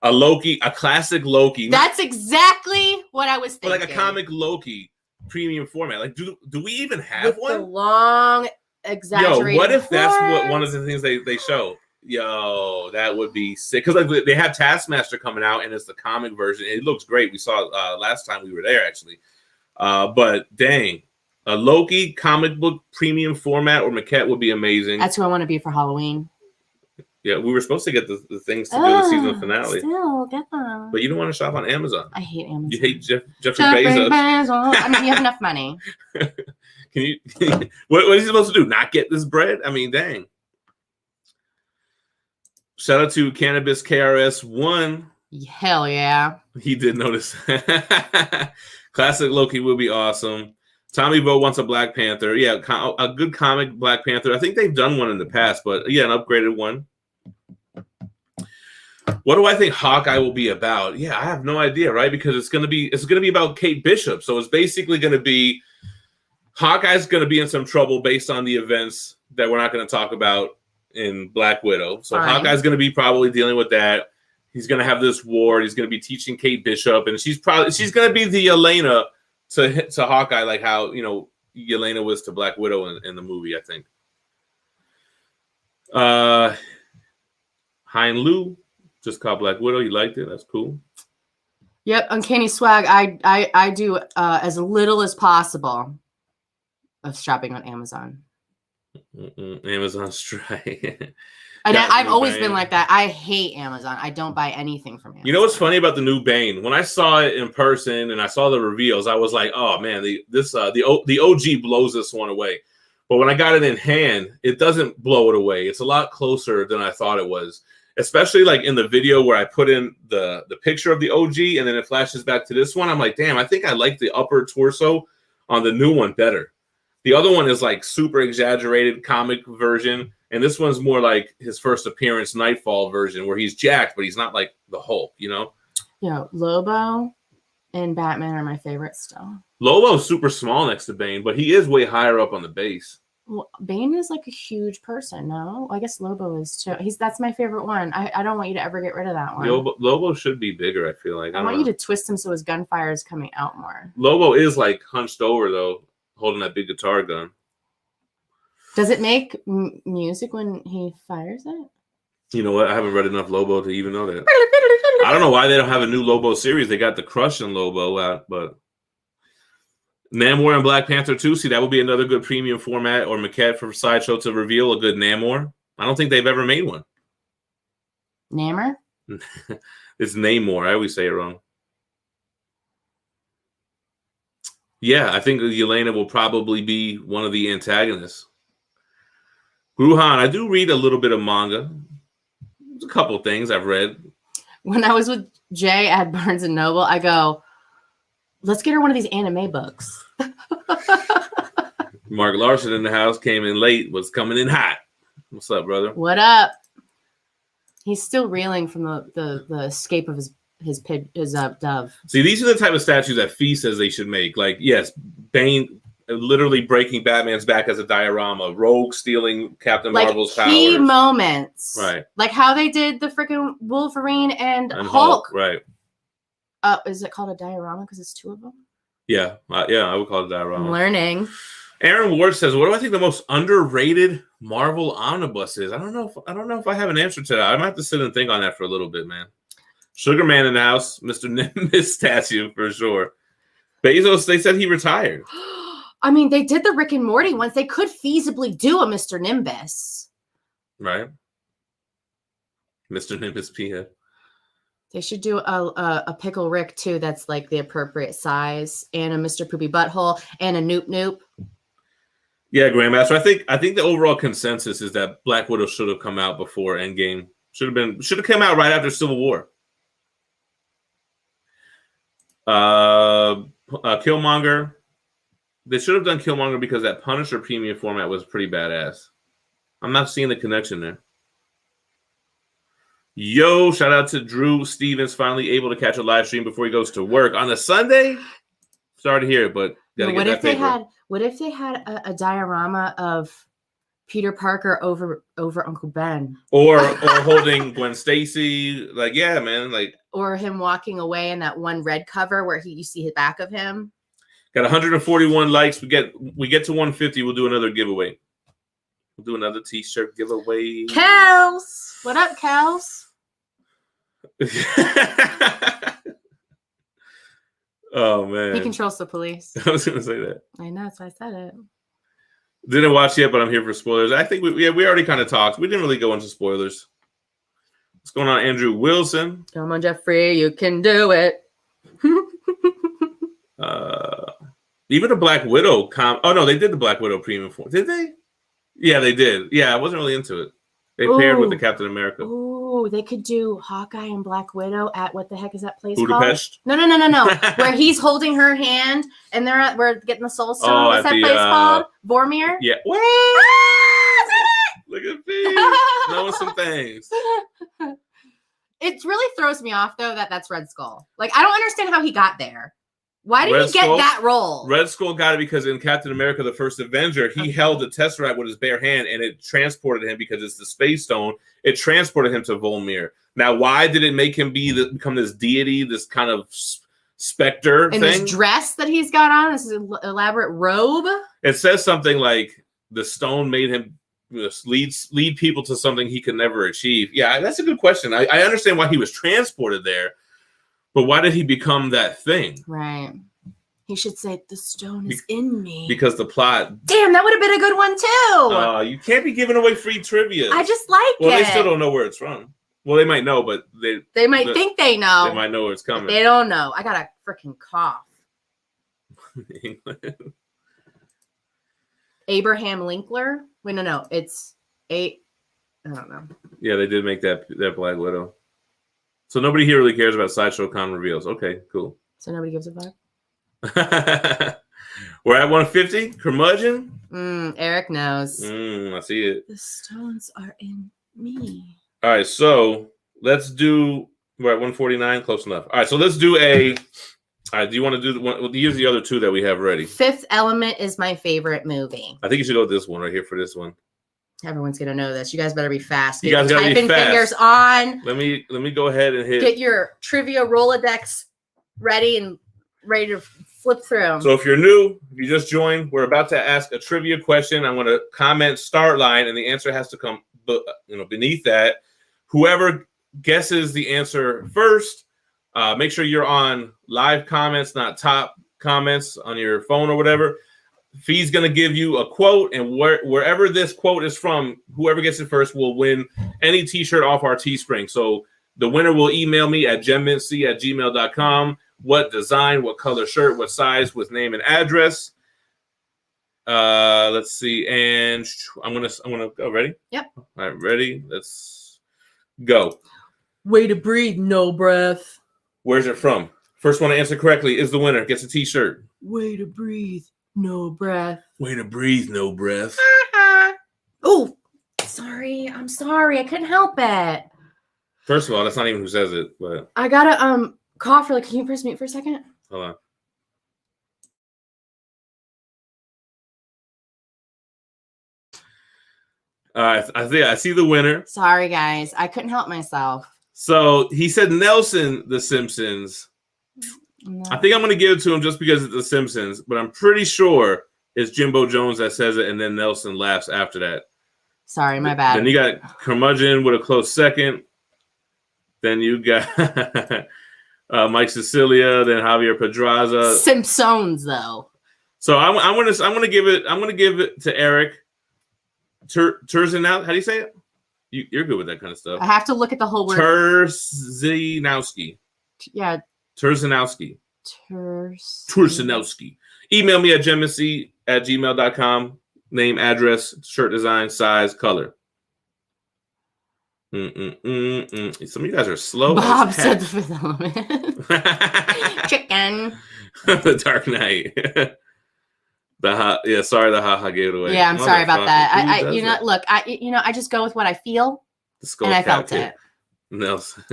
a Loki, a classic Loki. That's exactly what I was thinking. Like a comic Loki premium format. Like, do we even have one? The long, exaggerated. Yo, what if that's one of the things they show? Yo, that would be sick. Because like they have Taskmaster coming out, and it's the comic version. It looks great. We saw it last time we were there, actually. But dang. A Loki comic book premium format or maquette would be amazing. That's who I want to be for Halloween. Yeah, we were supposed to get the things to do the season finale. Still, get them. But you don't want to shop on Amazon. I hate Amazon. You hate Jeffrey Bezos. I mean, you have enough money. Can you? What is he supposed to do? Not get this bread? I mean, dang. Shout out to Cannabis KRS1. Hell yeah. He did notice. Classic Loki would be awesome. Tommy Vogt wants a Black Panther. Yeah, a good comic Black Panther. I think they've done one in the past, but yeah, an upgraded one. What do I think Hawkeye will be about? Yeah, I have no idea, right? Because it's gonna be about Kate Bishop. So it's basically gonna be Hawkeye's gonna be in some trouble based on the events that we're not gonna talk about in Black Widow. So Hawkeye's gonna be probably dealing with that. He's gonna have this war. He's gonna be teaching Kate Bishop, and she's gonna be the Elena to Hawkeye, like how Yelena was to Black Widow in the movie, I think. Hein Lu just called Black Widow. You liked it? That's cool. Yep, Uncanny Swag. I do as little as possible of shopping on Amazon. Amazon strike. And I've always been like that. I hate Amazon. I don't buy anything from Amazon. You know what's funny about the new Bane? When I saw it in person and I saw the reveals, I was like, "Oh man, the OG blows this one away." But when I got it in hand, it doesn't blow it away. It's a lot closer than I thought it was. Especially like in the video where I put in the picture of the OG and then it flashes back to this one. I'm like, damn, I think I like the upper torso on the new one better. The other one is like super exaggerated comic version. And this one's more like his first appearance Nightfall version where he's jacked, but he's not like the Hulk, you know? Yeah, Lobo and Batman are my favorites still. Lobo's super small next to Bane, but he is way higher up on the base. Well, Bane is like a huge person, no? I guess Lobo is too. That's my favorite one. I don't want you to ever get rid of that one. Lobo should be bigger, I feel like. I want you to twist him so his gunfire is coming out more. Lobo is like hunched over, though, holding that big guitar gun. Does it make music when he fires it? You know what? I haven't read enough Lobo to even know that. I don't know why they don't have a new Lobo series. They got the Crush and Lobo out, but Namor and Black Panther 2. See, that would be another good premium format or maquette for Sideshow to reveal a good Namor. I don't think they've ever made one. Namor? It's Namor. I always say it wrong. Yeah, I think Yelena will probably be one of the antagonists. Gruhan, I do read a little bit of manga. There's a couple things I've read. When I was with Jay at Barnes & Noble, I go, let's get her one of these anime books. Mark Larson in the house, came in late, was coming in hot. What's up, brother? What up? He's still reeling from the escape of his dove. See, these are the type of statues that Phie says they should make. Like, yes, Bane literally breaking Batman's back as a diorama, Rogue stealing Captain Marvel's powers. Key moments. Right. Like how they did the freaking Wolverine and Hulk. Right. Is it called a diorama because it's two of them? Yeah. I would call it a diorama. I'm learning. Aaron Ward says, what do I think the most underrated Marvel omnibus is? I don't know if I have an answer to that. I might have to sit and think on that for a little bit, man. Sugar Man in the house, Mr. Nimbus statue for sure. Bezos, they said he retired. I mean, they did the Rick and Morty ones. They could feasibly do a Mr. Nimbus. Right. Mr. Nimbus Pia. They should do a Pickle Rick, too, that's like the appropriate size, and a Mr. Poopy Butthole, and a Noop Noop. Yeah, Grandmaster. I think the overall consensus is that Black Widow should have come out before Endgame. Should have come out right after Civil War. Killmonger. They should have done Killmonger because that Punisher premium format was pretty badass. I'm not seeing the connection there. Yo, shout out to Drew Stevens, finally able to catch a live stream before he goes to work on a Sunday. Sorry to hear it, but gotta get that paper. What if they had a diorama of Peter Parker over Uncle Ben, or holding Gwen Stacy? Like, yeah, man, like, or him walking away in that one red cover where you see the back of him. Got 141 likes. We get to 150. We'll do another giveaway. We'll do another t-shirt giveaway. Kels, what up, Kels? Oh man, he controls the police. I was gonna say that. I know, that's why I said it. Didn't watch yet, but I'm here for spoilers. I think we already kind of talked. We didn't really go into spoilers. What's going on, Andrew Wilson? Come on, Jeffrey, you can do it. Even the Black Widow oh no, they did the Black Widow premium form. Did they? Yeah, they did. Yeah, I wasn't really into it. They paired with the Captain America. Ooh, they could do Hawkeye and Black Widow at what the heck is that place Budapest? called? No. Where he's holding her hand and we're getting the Soul Stone. What's that place called? Vormir? Yeah. What? Look at me. Knowing some things. It really throws me off though that's Red Skull. Like, I don't understand how he got there. Why did he get that role? Red Skull got it because in Captain America, the First Avenger, he held the Tesseract with his bare hand, and it transported him because it's the Space Stone. It transported him to Volmir. Now, why did it make him become this deity, this kind of specter thing? This dress that he's got on, this elaborate robe? It says something like the stone made him lead people to something he could never achieve. Yeah, that's a good question. I understand why he was transported there. But why did he become that thing? Right. He should say, the stone is in me. Because the plot. Damn, that would have been a good one, too. You can't be giving away free trivia. I just like it. Well, they still don't know where it's from. Well, they might know, but they might think they know. They might know where it's coming. They don't know. I got a freaking cough. Abraham Linkler? Wait, no. It's I don't know. Yeah, they did make that Black Widow. So nobody here really cares about Sideshow Con reveals. Okay, cool. So nobody gives a fuck? We're at 150. Curmudgeon? Eric knows. I see it. The stones are in me. All right, so let's do. We're at 149. Close enough. All right, so let's do a. All right, do you want to do the one? Well, use the other two that we have ready. Fifth Element is my favorite movie. I think you should go with this one right here for this one. Everyone's gonna know this. You guys better be fast. You guys gotta be fast. Fingers on. Let me go ahead and hit. Get your trivia Rolodex ready and ready to flip through. So if you're new, if you just joined, we're about to ask a trivia question. I'm going to comment start line, and the answer has to come, beneath that. Whoever guesses the answer first, make sure you're on live comments, not top comments on your phone or whatever. Phie's going to give you a quote, and wherever this quote is from, whoever gets it first will win any t-shirt off our Teespring. So the winner will email me at GemMintC@gmail.com. What design, what color shirt, what size, with name and address. Let's see, and I'm gonna go. Ready? Yep. All right, ready. Let's go. Way to breathe, no breath. Where's it from? First one to answer correctly is the winner. Gets a t-shirt. Way to breathe, no breath. Way to breathe, no breath. Oh, sorry. I'm sorry. I couldn't help it. First of all, that's not even who says it, but I gotta cough. Can you press mute for a second? Hold on. I see the winner. Sorry, guys. I couldn't help myself. So he said Nelson, The Simpsons. No. I think I'm going to give it to him just because it's The Simpsons, but I'm pretty sure it's Jimbo Jones that says it, and then Nelson laughs after that. Sorry, my bad. Then you got Curmudgeon with a close second. Then you got Mike Cecilia, then Javier Pedraza. Simpsons, though. So I'm gonna give it to Eric Turzinowski. How do you say it? You're good with that kind of stuff. I have to look at the whole word. Turzinowski. Yeah. Turzinowski. Turzinowski. Email me at GemMintC@gmail.com. Name, address, shirt design, size, color. Some of you guys are slow. Bob said the Fifth Element. Chicken. The Dark Knight. Sorry, the haha gave it away. Yeah, I'm sorry about that. I just go with what I feel, and I felt it. Nelson.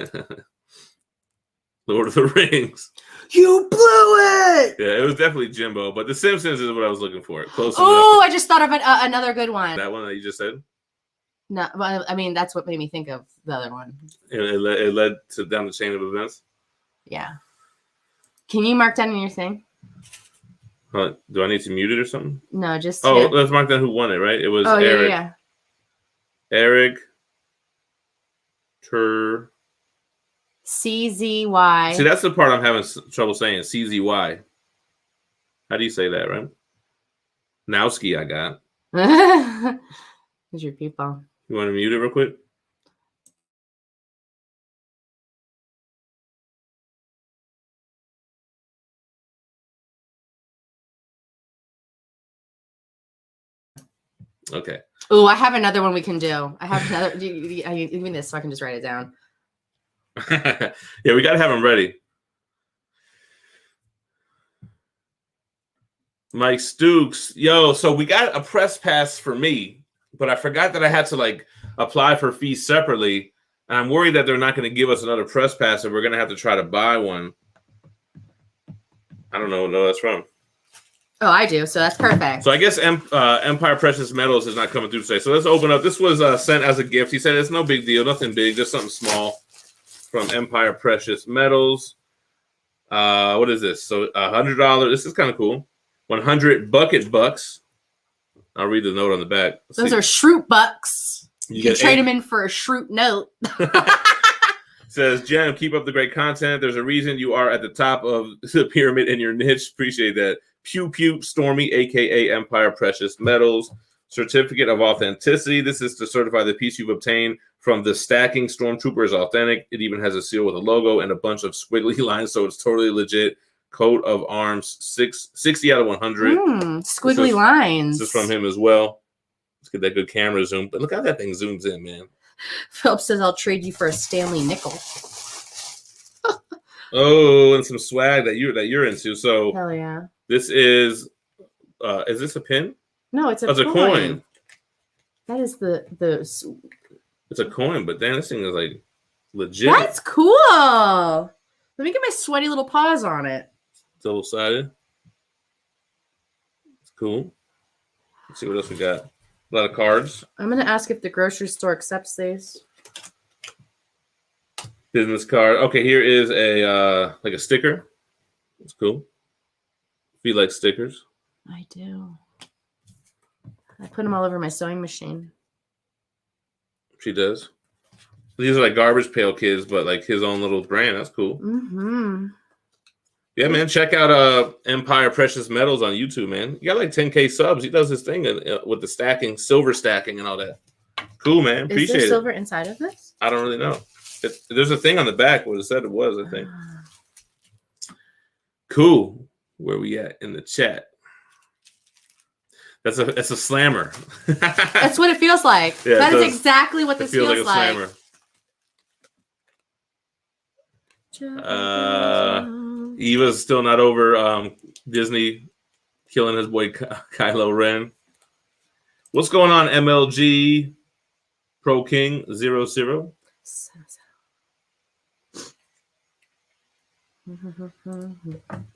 Lord of the Rings. You blew it. Yeah, it was definitely Jimbo, but The Simpsons is what I was looking for. Close enough. Oh, I just thought of another good one. That one that you just said? No, well, I mean, that's what made me think of the other one. It led to down the chain of events? Yeah. Can you mark down in your thing? Do I need to mute it or something? No, just... let's mark down who won it, right? It was Eric. Yeah. Eric. CZY. See, that's the part I'm having trouble saying. CZY. How do you say that, right? Nowski, I got. Who's your people? You want to mute it real quick? Okay. Oh, I have another one we can do. I have another. Give me this so I can just write it down. Yeah, we got to have them ready. Mike Stooks. Yo, so we got a press pass for me, but I forgot that I had to apply for fees separately. And I'm worried that they're not going to give us another press pass and we're going to have to try to buy one. I don't know what that's from. Oh, I do. So that's perfect. So I guess Empire Precious Metals is not coming through today. So let's open up. This was sent as a gift. He said it's no big deal, nothing big, just something small from Empire Precious Metals. What is this? So $100. This is kind of cool. 100 bucket bucks. I'll read the note on the back. Those are Shroot bucks. You can trade them in for a Shroot note. Says, Gem, keep up the great content. There's a reason you are at the top of the pyramid in your niche. Appreciate that. Pew Pew Stormy, aka Empire Precious Metals. Certificate of authenticity. This is to certify the piece you've obtained from the stacking Stormtrooper is authentic. It even has a seal with a logo and a bunch of squiggly lines, so it's totally legit. Coat of arms, 60 out of 100. Squiggly lines. This is from him as well. Let's get that good camera zoom. But look how that thing zooms in, man. Philip says, I'll trade you for a Stanley nickel. Oh, and some swag that you're into. So hell yeah. This is this a pin? No, it's a coin. That is the it's a coin, but damn, this thing is like legit. That's cool. Let me get my sweaty little paws on it. Double-sided. It's cool. Let's see what else we got. A lot of cards. I'm gonna ask if the grocery store accepts these. Business card. Okay, here is a like a sticker. It's cool. If you like stickers. I do. I put them all over my sewing machine. She does. These are like Garbage Pail Kids, but like his own little brand. That's cool. Mm-hmm. Yeah, man. Check out Empire Precious Metals on YouTube, man. You got like 10K subs. He does his thing with the stacking, silver stacking and all that. Cool, man. Appreciate it. Is there silver inside of this? I don't really know. There's a thing on the back where it said it was, I think. Cool. Where we at in the chat? That's a slammer. That's what it feels like. Yeah, that is exactly what this feels like. Slammer. Eva's still not over Disney killing his boy Kylo Ren. What's going on, MLG Pro King 00?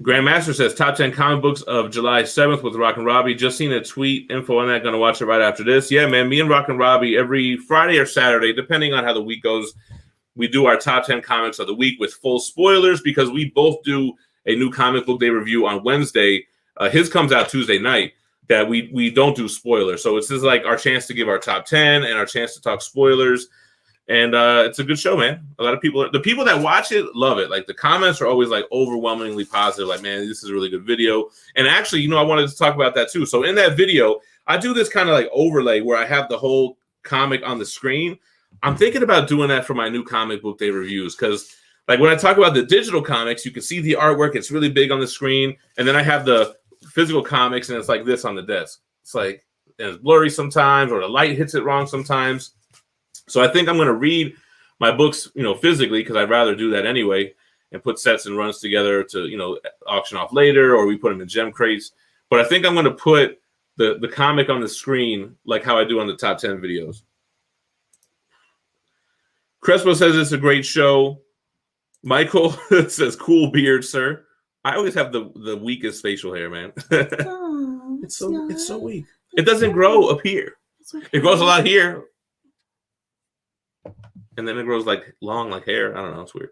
Grandmaster says top 10 comic books of July 7th with Rock and Robbie. Just seen a tweet info on that. Gonna watch it right after this. Yeah, man. Me and Rock and Robbie every Friday or Saturday, depending on how the week goes, we do our top 10 comics of the week with full spoilers because we both do a new comic book day review on Wednesday. His comes out Tuesday night. That we don't do spoilers, so it's just like our chance to give our top 10 and our chance to talk spoilers. And it's a good show, man. A lot of people, the people that watch it, love it. Like the comments are always like overwhelmingly positive. Like, man, this is a really good video. And actually, I wanted to talk about that too. So in that video, I do this kind of like overlay where I have the whole comic on the screen. I'm thinking about doing that for my new comic book day reviews because, like, when I talk about the digital comics, you can see the artwork. It's really big on the screen, and then I have the physical comics, and it's like this on the desk. It's like it's blurry sometimes, or the light hits it wrong sometimes. So I think I'm going to read my books, physically, because I'd rather do that anyway, and put sets and runs together to, auction off later, or we put them in gem crates. But I think I'm going to put the comic on the screen like how I do on the top 10 videos. Crespo says it's a great show. Michael says, cool beard, sir. I always have the weakest facial hair, man. Oh, it's so weak. It doesn't grow up here. Okay. It grows a lot here. And then it grows like long like hair. I don't know. It's weird.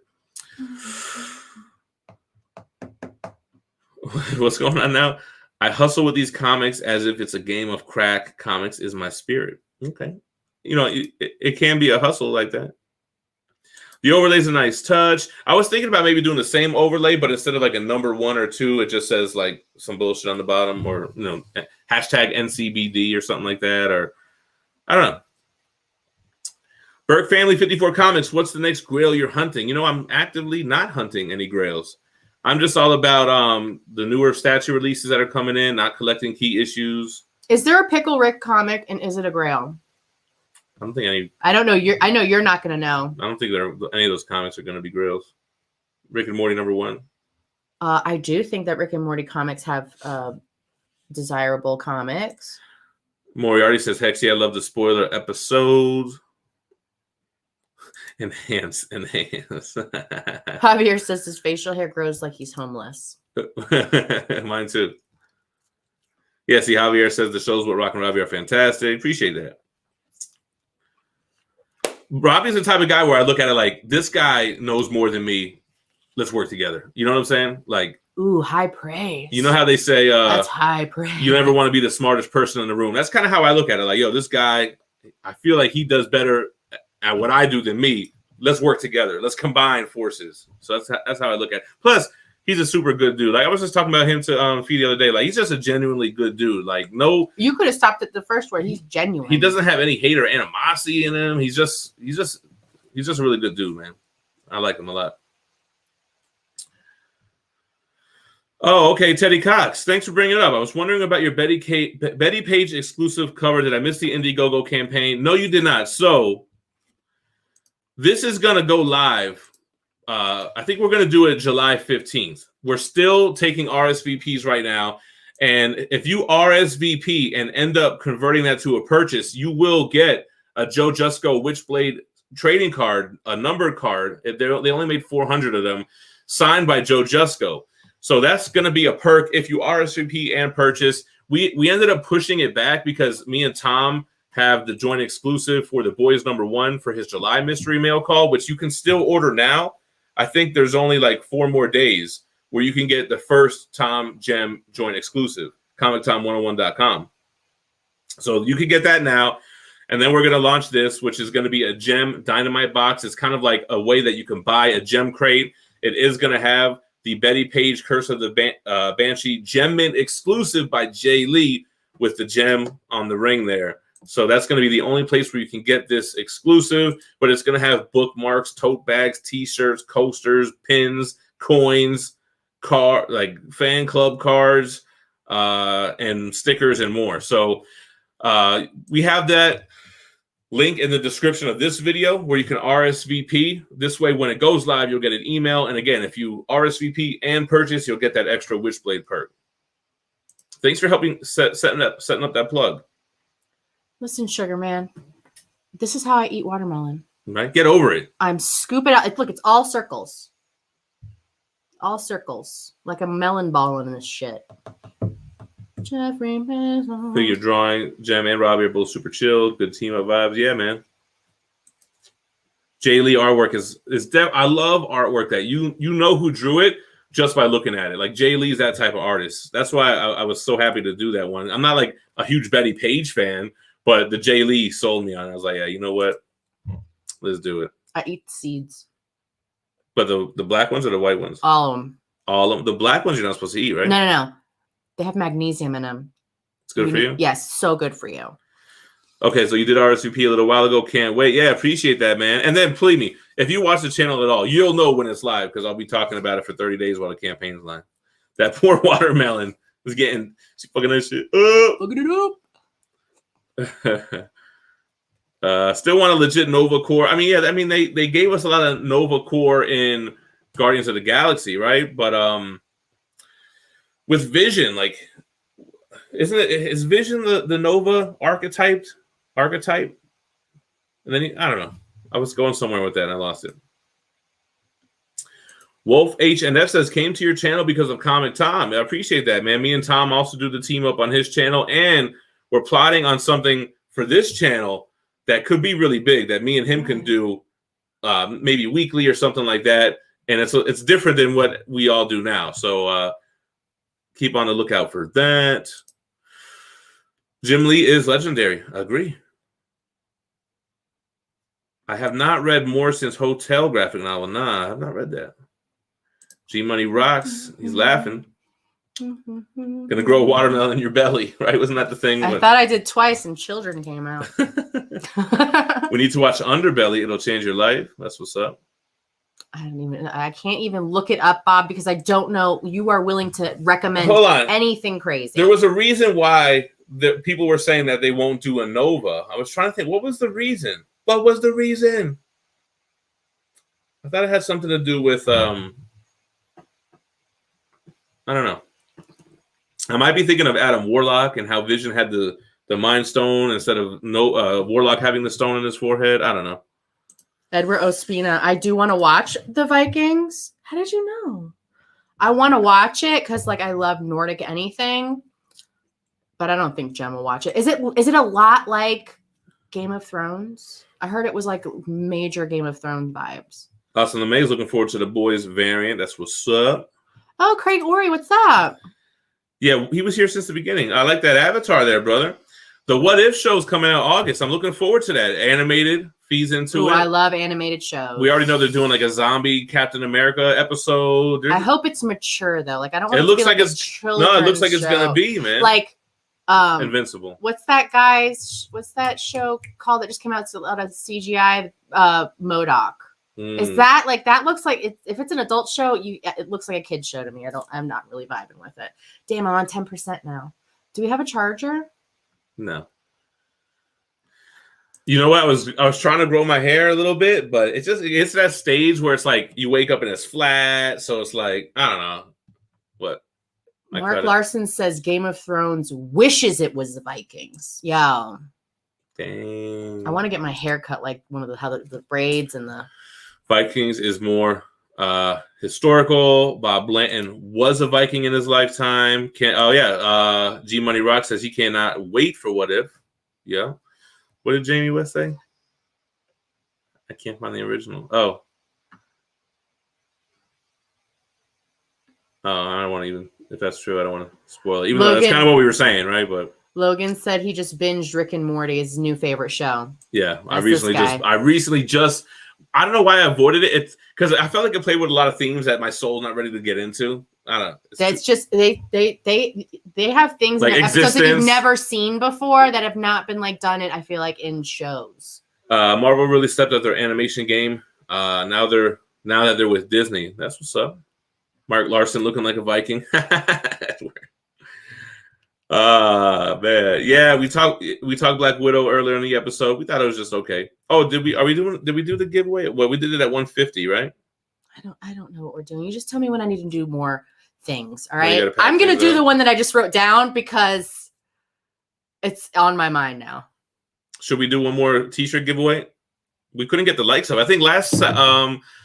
What's going on now? I hustle with these comics as if it's a game of crack. Comics is my spirit. Okay. It can be a hustle like that. The overlay's a nice touch. I was thinking about maybe doing the same overlay, but instead of like a number 1 or 2, it just says like some bullshit on the bottom, or hashtag NCBD or something like that, or I don't know. Burke Family 54 Comics. What's the next grail you're hunting? I'm actively not hunting any grails. I'm just all about the newer statue releases that are coming in, not collecting key issues. Is there a Pickle Rick comic, and is it a grail? I don't think any. I don't know. I know you're not going to know. I don't think any of those comics are going to be grails. Rick and Morty #1. I do think that Rick and Morty comics have desirable comics. Moriarty says, Hexy, I love the spoiler episodes. Enhance. Javier says his facial hair grows like he's homeless. Mine too. Yeah, see, Javier says the shows with Rock and Robbie are fantastic. Appreciate that. Robbie's the type of guy where I look at it like, this guy knows more than me. Let's work together. You know what I'm saying? Like, ooh, high praise. You know how they say that's high praise. You never want to be the smartest person in the room. That's kind of how I look at it. Like, yo, this guy, I feel like he does better at what I do than me. let's work together. Let's combine forces. So that's how I look at it. Plus, he's a super good dude. Like I was just talking about him to Phie the other day. Like he's just a genuinely good dude. Like no, you could have stopped at the first word. He's genuine. He doesn't have any hate or animosity in him. He's just a really good dude, man. I like him a lot. Oh, okay, Teddy Cox. Thanks for bringing it up. I was wondering about your Bettie Page exclusive cover. Did I miss the Indiegogo campaign? No, you did not. So this is gonna go live. I think we're going to do it July 15th. We're still taking RSVPs right now. And if you RSVP and end up converting that to a purchase, you will get a Joe Jusko Witchblade trading card, a numbered card. They only made 400 of them, signed by Joe Jusko. So that's going to be a perk if you RSVP and purchase. We ended up pushing it back because me and Tom have the joint exclusive for the Boys #1 for his July mystery mail call, which you can still order now. I think there's only like 4 more days where you can get the first Tom Gem joint exclusive, ComicTom101.com. So you can get that now. And then we're going to launch this, which is going to be a Gem Dynamite Box. It's kind of like a way that you can buy a Gem crate. It is going to have the Bettie Page Curse of the Banshee Gem Mint exclusive by Jae Lee with the gem on the ring there. So that's going to be the only place where you can get this exclusive, but it's going to have bookmarks, tote bags, t-shirts, coasters, pins, coins, like fan club cards, and stickers and more. So we have that link in the description of this video where you can RSVP. This way, when it goes live, you'll get an email. And again, if you RSVP and purchase, you'll get that extra Witchblade perk. Thanks for helping setting up that plug. Listen, sugar man, this is how I eat watermelon. Right? Get over it. I'm scooping out. Look, it's all circles. All circles. Like a melon ball in this shit. Jeffrey Mason. Figure drawing. Gem and Robbie are both super chill. Good team of vibes. Yeah, man. Jae Lee artwork is I love artwork that you know who drew it just by looking at it. Like Jae Lee's that type of artist. That's why I was so happy to do that one. I'm not like a huge Bettie Page fan, but the Jae Lee sold me on it. I was like, yeah, you know what? Let's do it. I eat seeds. But the black ones or the white ones? All of them. All of them. The black ones you're not supposed to eat, right? No. They have magnesium in them. It's good for you? Yes, so good for you. Okay, so you did RSVP a little while ago. Can't wait. Yeah, appreciate that, man. And then, believe me, if you watch the channel at all, you'll know when it's live because I'll be talking about it for 30 days while the campaign's live. That poor watermelon is getting fucking that shit up. Fucking it up. Still want a legit Nova Core. I mean, they gave us a lot of Nova Core in Guardians of the Galaxy, right? But with Vision, like, is Vision the Nova archetype? And then I don't know. I was going somewhere with that and I lost it. Wolf HNF says, came to your channel because of Comic Tom. I appreciate that, man. Me and Tom also do the team up on his channel, and we're plotting on something for this channel that could be really big that me and him can do maybe weekly or something like that. And it's different than what we all do now. So keep on the lookout for that. Jim Lee is legendary. I agree. I have not read more since Hotel graphic novel. Nah, I have not read that. G Money rocks. He's laughing. Gonna grow a watermelon in your belly, right? Wasn't that the thing? I thought I did twice and children came out. We need to watch Underbelly. It'll change your life. That's what's up. I can't even look it up, Bob, because I don't know. You are willing to recommend anything crazy. There was a reason why people were saying that they won't do a Nova. I was trying to think, what was the reason? What was the reason? I thought it had something to do with I don't know. I might be thinking of Adam Warlock and how Vision had the Mind Stone instead of Warlock having the stone in his forehead. I don't know. Edward Ospina, I do want to watch the Vikings. How did you know? I want to watch it because, like, I love Nordic anything, but I don't think Gem will watch it. Is it a lot like Game of Thrones? I heard it was like major Game of Thrones vibes. Austin LeMay's looking forward to the Boys variant. That's what's up. Oh, Craig Ori, what's up? Yeah, he was here since the beginning. I like that avatar there, brother. The What If show's coming out August. I'm looking forward to that. Animated feeds into it. I love animated shows. We already know they're doing like a zombie Captain America episode. I hope it's mature though. Like I don't want it looks like it's no, it looks like it's gonna be, man. Like Invincible. What's that show called that just came out? It's a lot of CGI. MODOK. Is that like that? Looks like if it's an adult show, it looks like a kid show to me. I'm not really vibing with it. Damn, I'm on 10% now. Do we have a charger? No. You know what? I was trying to grow my hair a little bit, but it's that stage where it's like you wake up and it's flat, so it's like I don't know what. Mark Larson says Game of Thrones wishes it was the Vikings. Yeah. Dang. I want to get my hair cut like one of the braids and the Vikings is more historical. Bob Blanton was a Viking in his lifetime. G Money Rock says he cannot wait for What If. Yeah. What did Jamie West say? I can't find the original. Oh, I don't want to even. If that's true, I don't want to spoil it. Even though that's kind of what we were saying, right? But Logan said he just binged Rick and Morty, his new favorite show. Yeah, I recently just. I don't know why I avoided it. It's because I felt like it played with a lot of themes that my soul's not ready to get into. I don't know. That's just they have things like in episodes that you've never seen before that have not been like done it. I feel like in shows. Marvel really stepped up their animation game. Now that they're with Disney, that's what's up. Mark Larson looking like a Viking. Man, yeah, we talked Black Widow earlier in the episode. We thought it was just okay. Oh, did we do the giveaway? Well, we did it at 150, right? I don't know what we're doing. You just tell me when I need to do more things. All right. I'm gonna do the one that I just wrote down because it's on my mind now. Should we do one more t-shirt giveaway? We couldn't get the likes up. I think last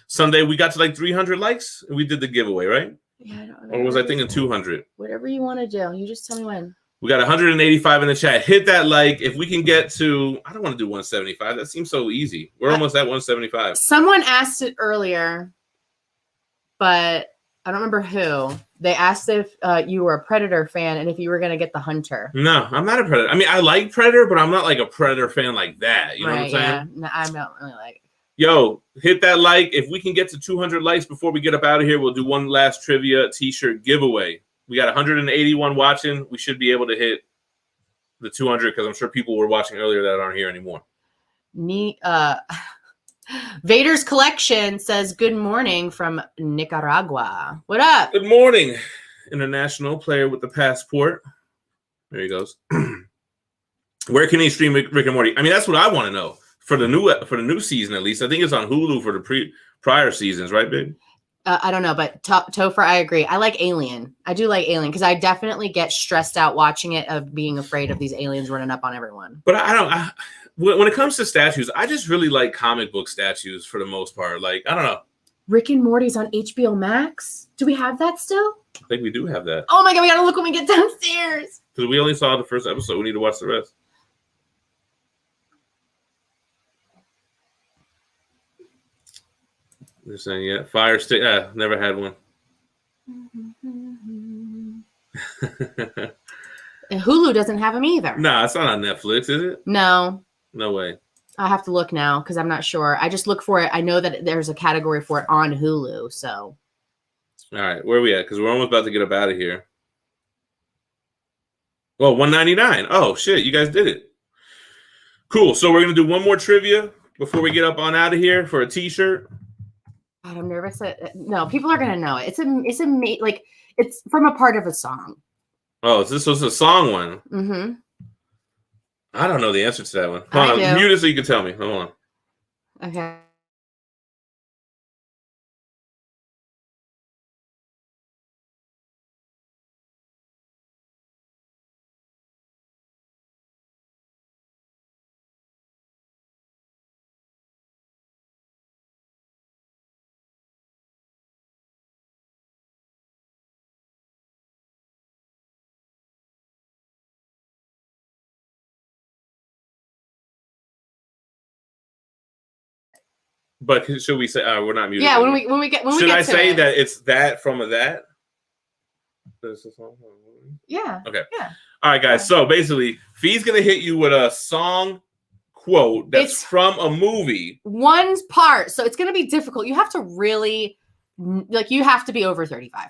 Sunday we got to like 300 likes and we did the giveaway, right? Yeah, I don't know. Or was I thinking 200? Whatever you want to do. You just tell me when. We got 185 in the chat. Hit that like. If we can get to, I don't want to do 175. That seems so easy. We're almost at 175. Someone asked it earlier, but I don't remember who. They asked if you were a Predator fan and if you were going to get the Hunter. No, I'm not a Predator. I mean, I like Predator, but I'm not like a Predator fan like that. You know what I'm saying? Yeah. No, I don't really like it. Yo, hit that like. If we can get to 200 likes before we get up out of here, we'll do one last trivia t-shirt giveaway. We got 181 watching. We should be able to hit the 200 because I'm sure people were watching earlier that aren't here anymore. Vader's Collection says, good morning from Nicaragua. What up? Good morning, international player with the passport. There he goes. Where can he stream Rick and Morty? I mean, that's what I want to know. For the new season, at least. I think it's on Hulu for the prior seasons, right, babe? I don't know, but Topher, I agree. I like Alien. I do like Alien because I definitely get stressed out watching it of being afraid of these aliens running up on everyone. But when it comes to statues, I just really like comic book statues for the most part. Like, I don't know. Rick and Morty's on HBO Max. Do we have that still? I think we do have that. Oh my God, we got to look when we get downstairs. Because we only saw the first episode. We need to watch the rest. They're saying, yeah, Fire Stick. Never had one. And Hulu doesn't have them either. Nah, it's not on Netflix, is it? No. No way. I have to look now because I'm not sure. I just look for it. I know that there's a category for it on Hulu. So. All right, where are we at? Because we're almost about to get up out of here. Well, $199. Oh, shit, you guys did it. Cool. So we're going to do one more trivia before we get up on out of here for a t-shirt. God, I'm nervous. No, people are gonna know it. It's from a part of a song. Oh, this was a song one. Mm-hmm. I don't know the answer to that one. Hold on, mute it so you can tell me. Hold on. Okay. But should we say we're not muted? Yeah, when we get should I say that it's that from a that? Yeah. Okay. Yeah. All right, guys. So basically, Phie's going to hit you with a song quote that's from a movie. One part. So it's going to be difficult. You have to really, you have to be over 35.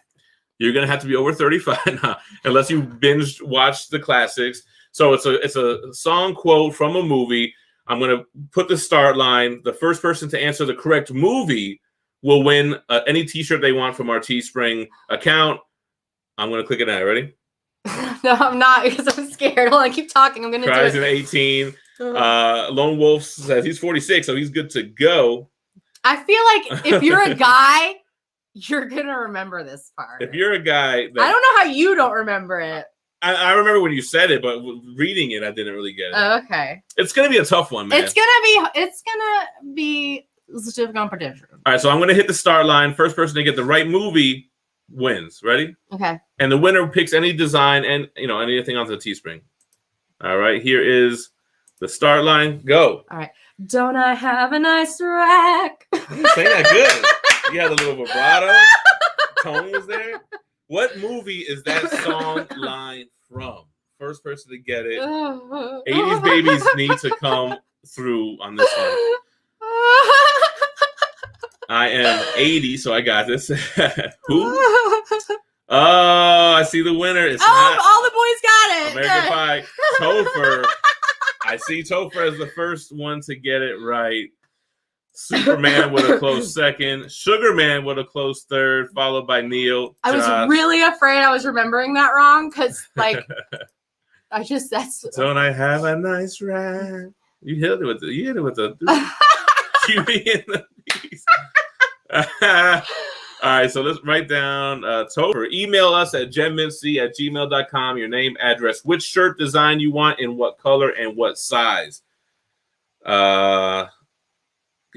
You're going to have to be over 35 unless you binge watch the classics. So it's a song quote from a movie. I'm going to put the start line. The first person to answer the correct movie will win any t-shirt they want from our Teespring account. I'm going to click it now. Ready? No, I'm not because I'm scared. Hold on, keep talking. I'm going to do it. Tries in 18. Lone Wolf says he's 46, so he's good to go. I feel like if you're a guy, you're going to remember this part. If you're a guy. I don't know how you don't remember it. I remember when you said it, but reading it, I didn't really get it. Oh, okay. It's going to be a tough one, man. It's gonna be stiff competition. All right, so I'm going to hit the start line. First person to get the right movie wins. Ready? Okay. And the winner picks any design and anything onto the Teespring. All right, here is the start line. Go. All right. Don't I have a nice rack? You say that good. You had a little vibrato. Tone was there. What movie is that song line from? First person to get it. 80s babies need to come through on this one. I am 80, so I got this. Who? Oh, I see the winner. It's not all the boys got it. American Pie. Topher. I see Topher as the first one to get it right. Superman with a close second. Sugarman with a close third, followed by Neil. I was really afraid I was remembering that wrong because, that's. Don't I have a nice ride? You hit it with the Beauty and the Beast. All right, so let's write down Topher. Email us at GemMintC@gmail.com. Your name, address, which shirt design you want, in what color, and what size.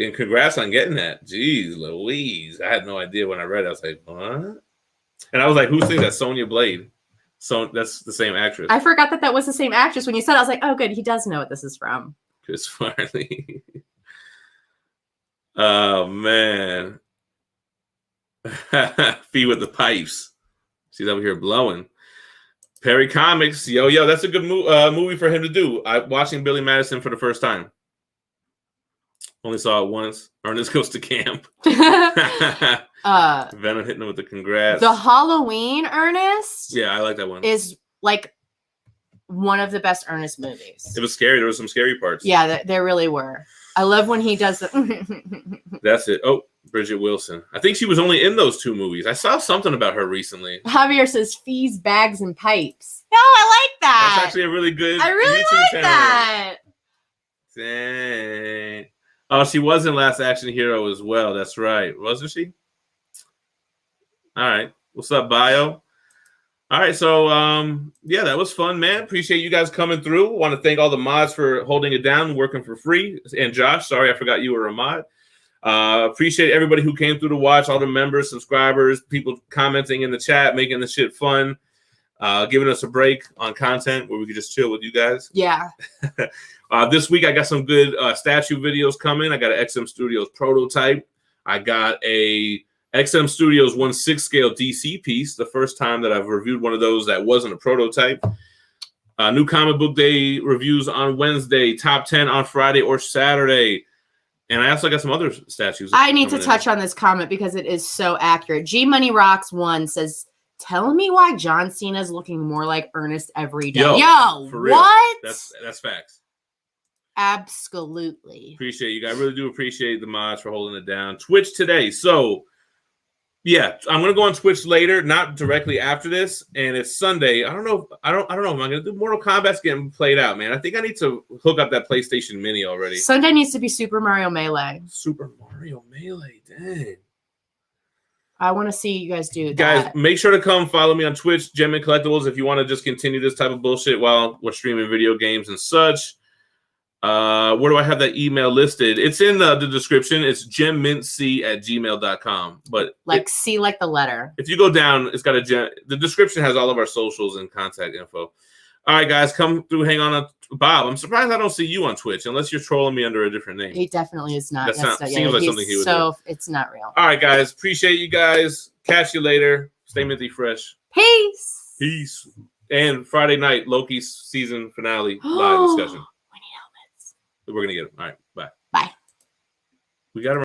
And congrats on getting that. Jeez Louise. I had no idea when I read it. I was like, what? And I was like, who sings that? Sonya Blade. So that's the same actress. I forgot that was the same actress. When you said it, I was like, oh, good. He does know what this is from. Chris Farley. Oh, man. Phie with the pipes. She's over here blowing. Perry Comics. Yo, that's a good movie for him to do. I'm watching Billy Madison for the first time. Only saw it once. Ernest Goes to Camp. Venom hitting him with the congrats. The Halloween Ernest. Yeah, I like that one. Is like one of the best Ernest movies. It was scary. There were some scary parts. Yeah, there really were. I love when he does the. That's it. Oh, Bridget Wilson. I think she was only in those two movies. I saw something about her recently. Javier says Phie's Bags and Pipes. No, I like that. That's actually a really good. I really YouTube like channel. that. Dang. Oh, she was in Last Action Hero as well. That's right. Wasn't she? All right. What's up, Bio? All right. So, yeah, that was fun, man. Appreciate you guys coming through. Want to thank all the mods for holding it down, working for free. And Josh, sorry, I forgot you were a mod. Appreciate everybody who came through to watch, all the members, subscribers, people commenting in the chat, making the shit fun, giving us a break on content where we could just chill with you guys. Yeah. This week, I got some good statue videos coming. I got an XM Studios prototype. I got a XM Studios 1/6 scale DC piece. The first time that I've reviewed one of those that wasn't a prototype. New Comic Book Day reviews on Wednesday. Top 10 on Friday or Saturday. And I also got some other statues. I need to touch on this comment because it is so accurate. G Money Rocks 1 says, "Telling me why John Cena is looking more like Ernest every day." Yo, for real. What? That's facts. Absolutely. Appreciate you guys. I really do appreciate the mods for holding it down. Twitch today. So, yeah, I'm gonna go on Twitch later, not directly after this, and it's Sunday. I don't know. I don't know. Am I gonna do Mortal Kombat's getting played out, man? I think I need to hook up that PlayStation Mini already. Sunday needs to be Super Mario Melee. Super Mario Melee, dang. I want to see you guys do that. Guys, make sure to come follow me on Twitch, Gem Mint Collectibles, if you want to just continue this type of bullshit while we're streaming video games and such. Where do I have that email listed? It's in the description. It's GemMintC@gmail.com. But C like the letter. If you go down, it's got the description has all of our socials and contact info. All right, guys, come through. Hang on. Bob, I'm surprised I don't see you on Twitch unless you're trolling me under a different name. He definitely is not. Seems like something he would do. So it's not real. All right, guys. Appreciate you guys. Catch you later. Stay minty fresh. Peace. Peace. And Friday night, Loki's season finale live discussion. We need helmets. We're gonna get them. All right, bye. Bye. We got to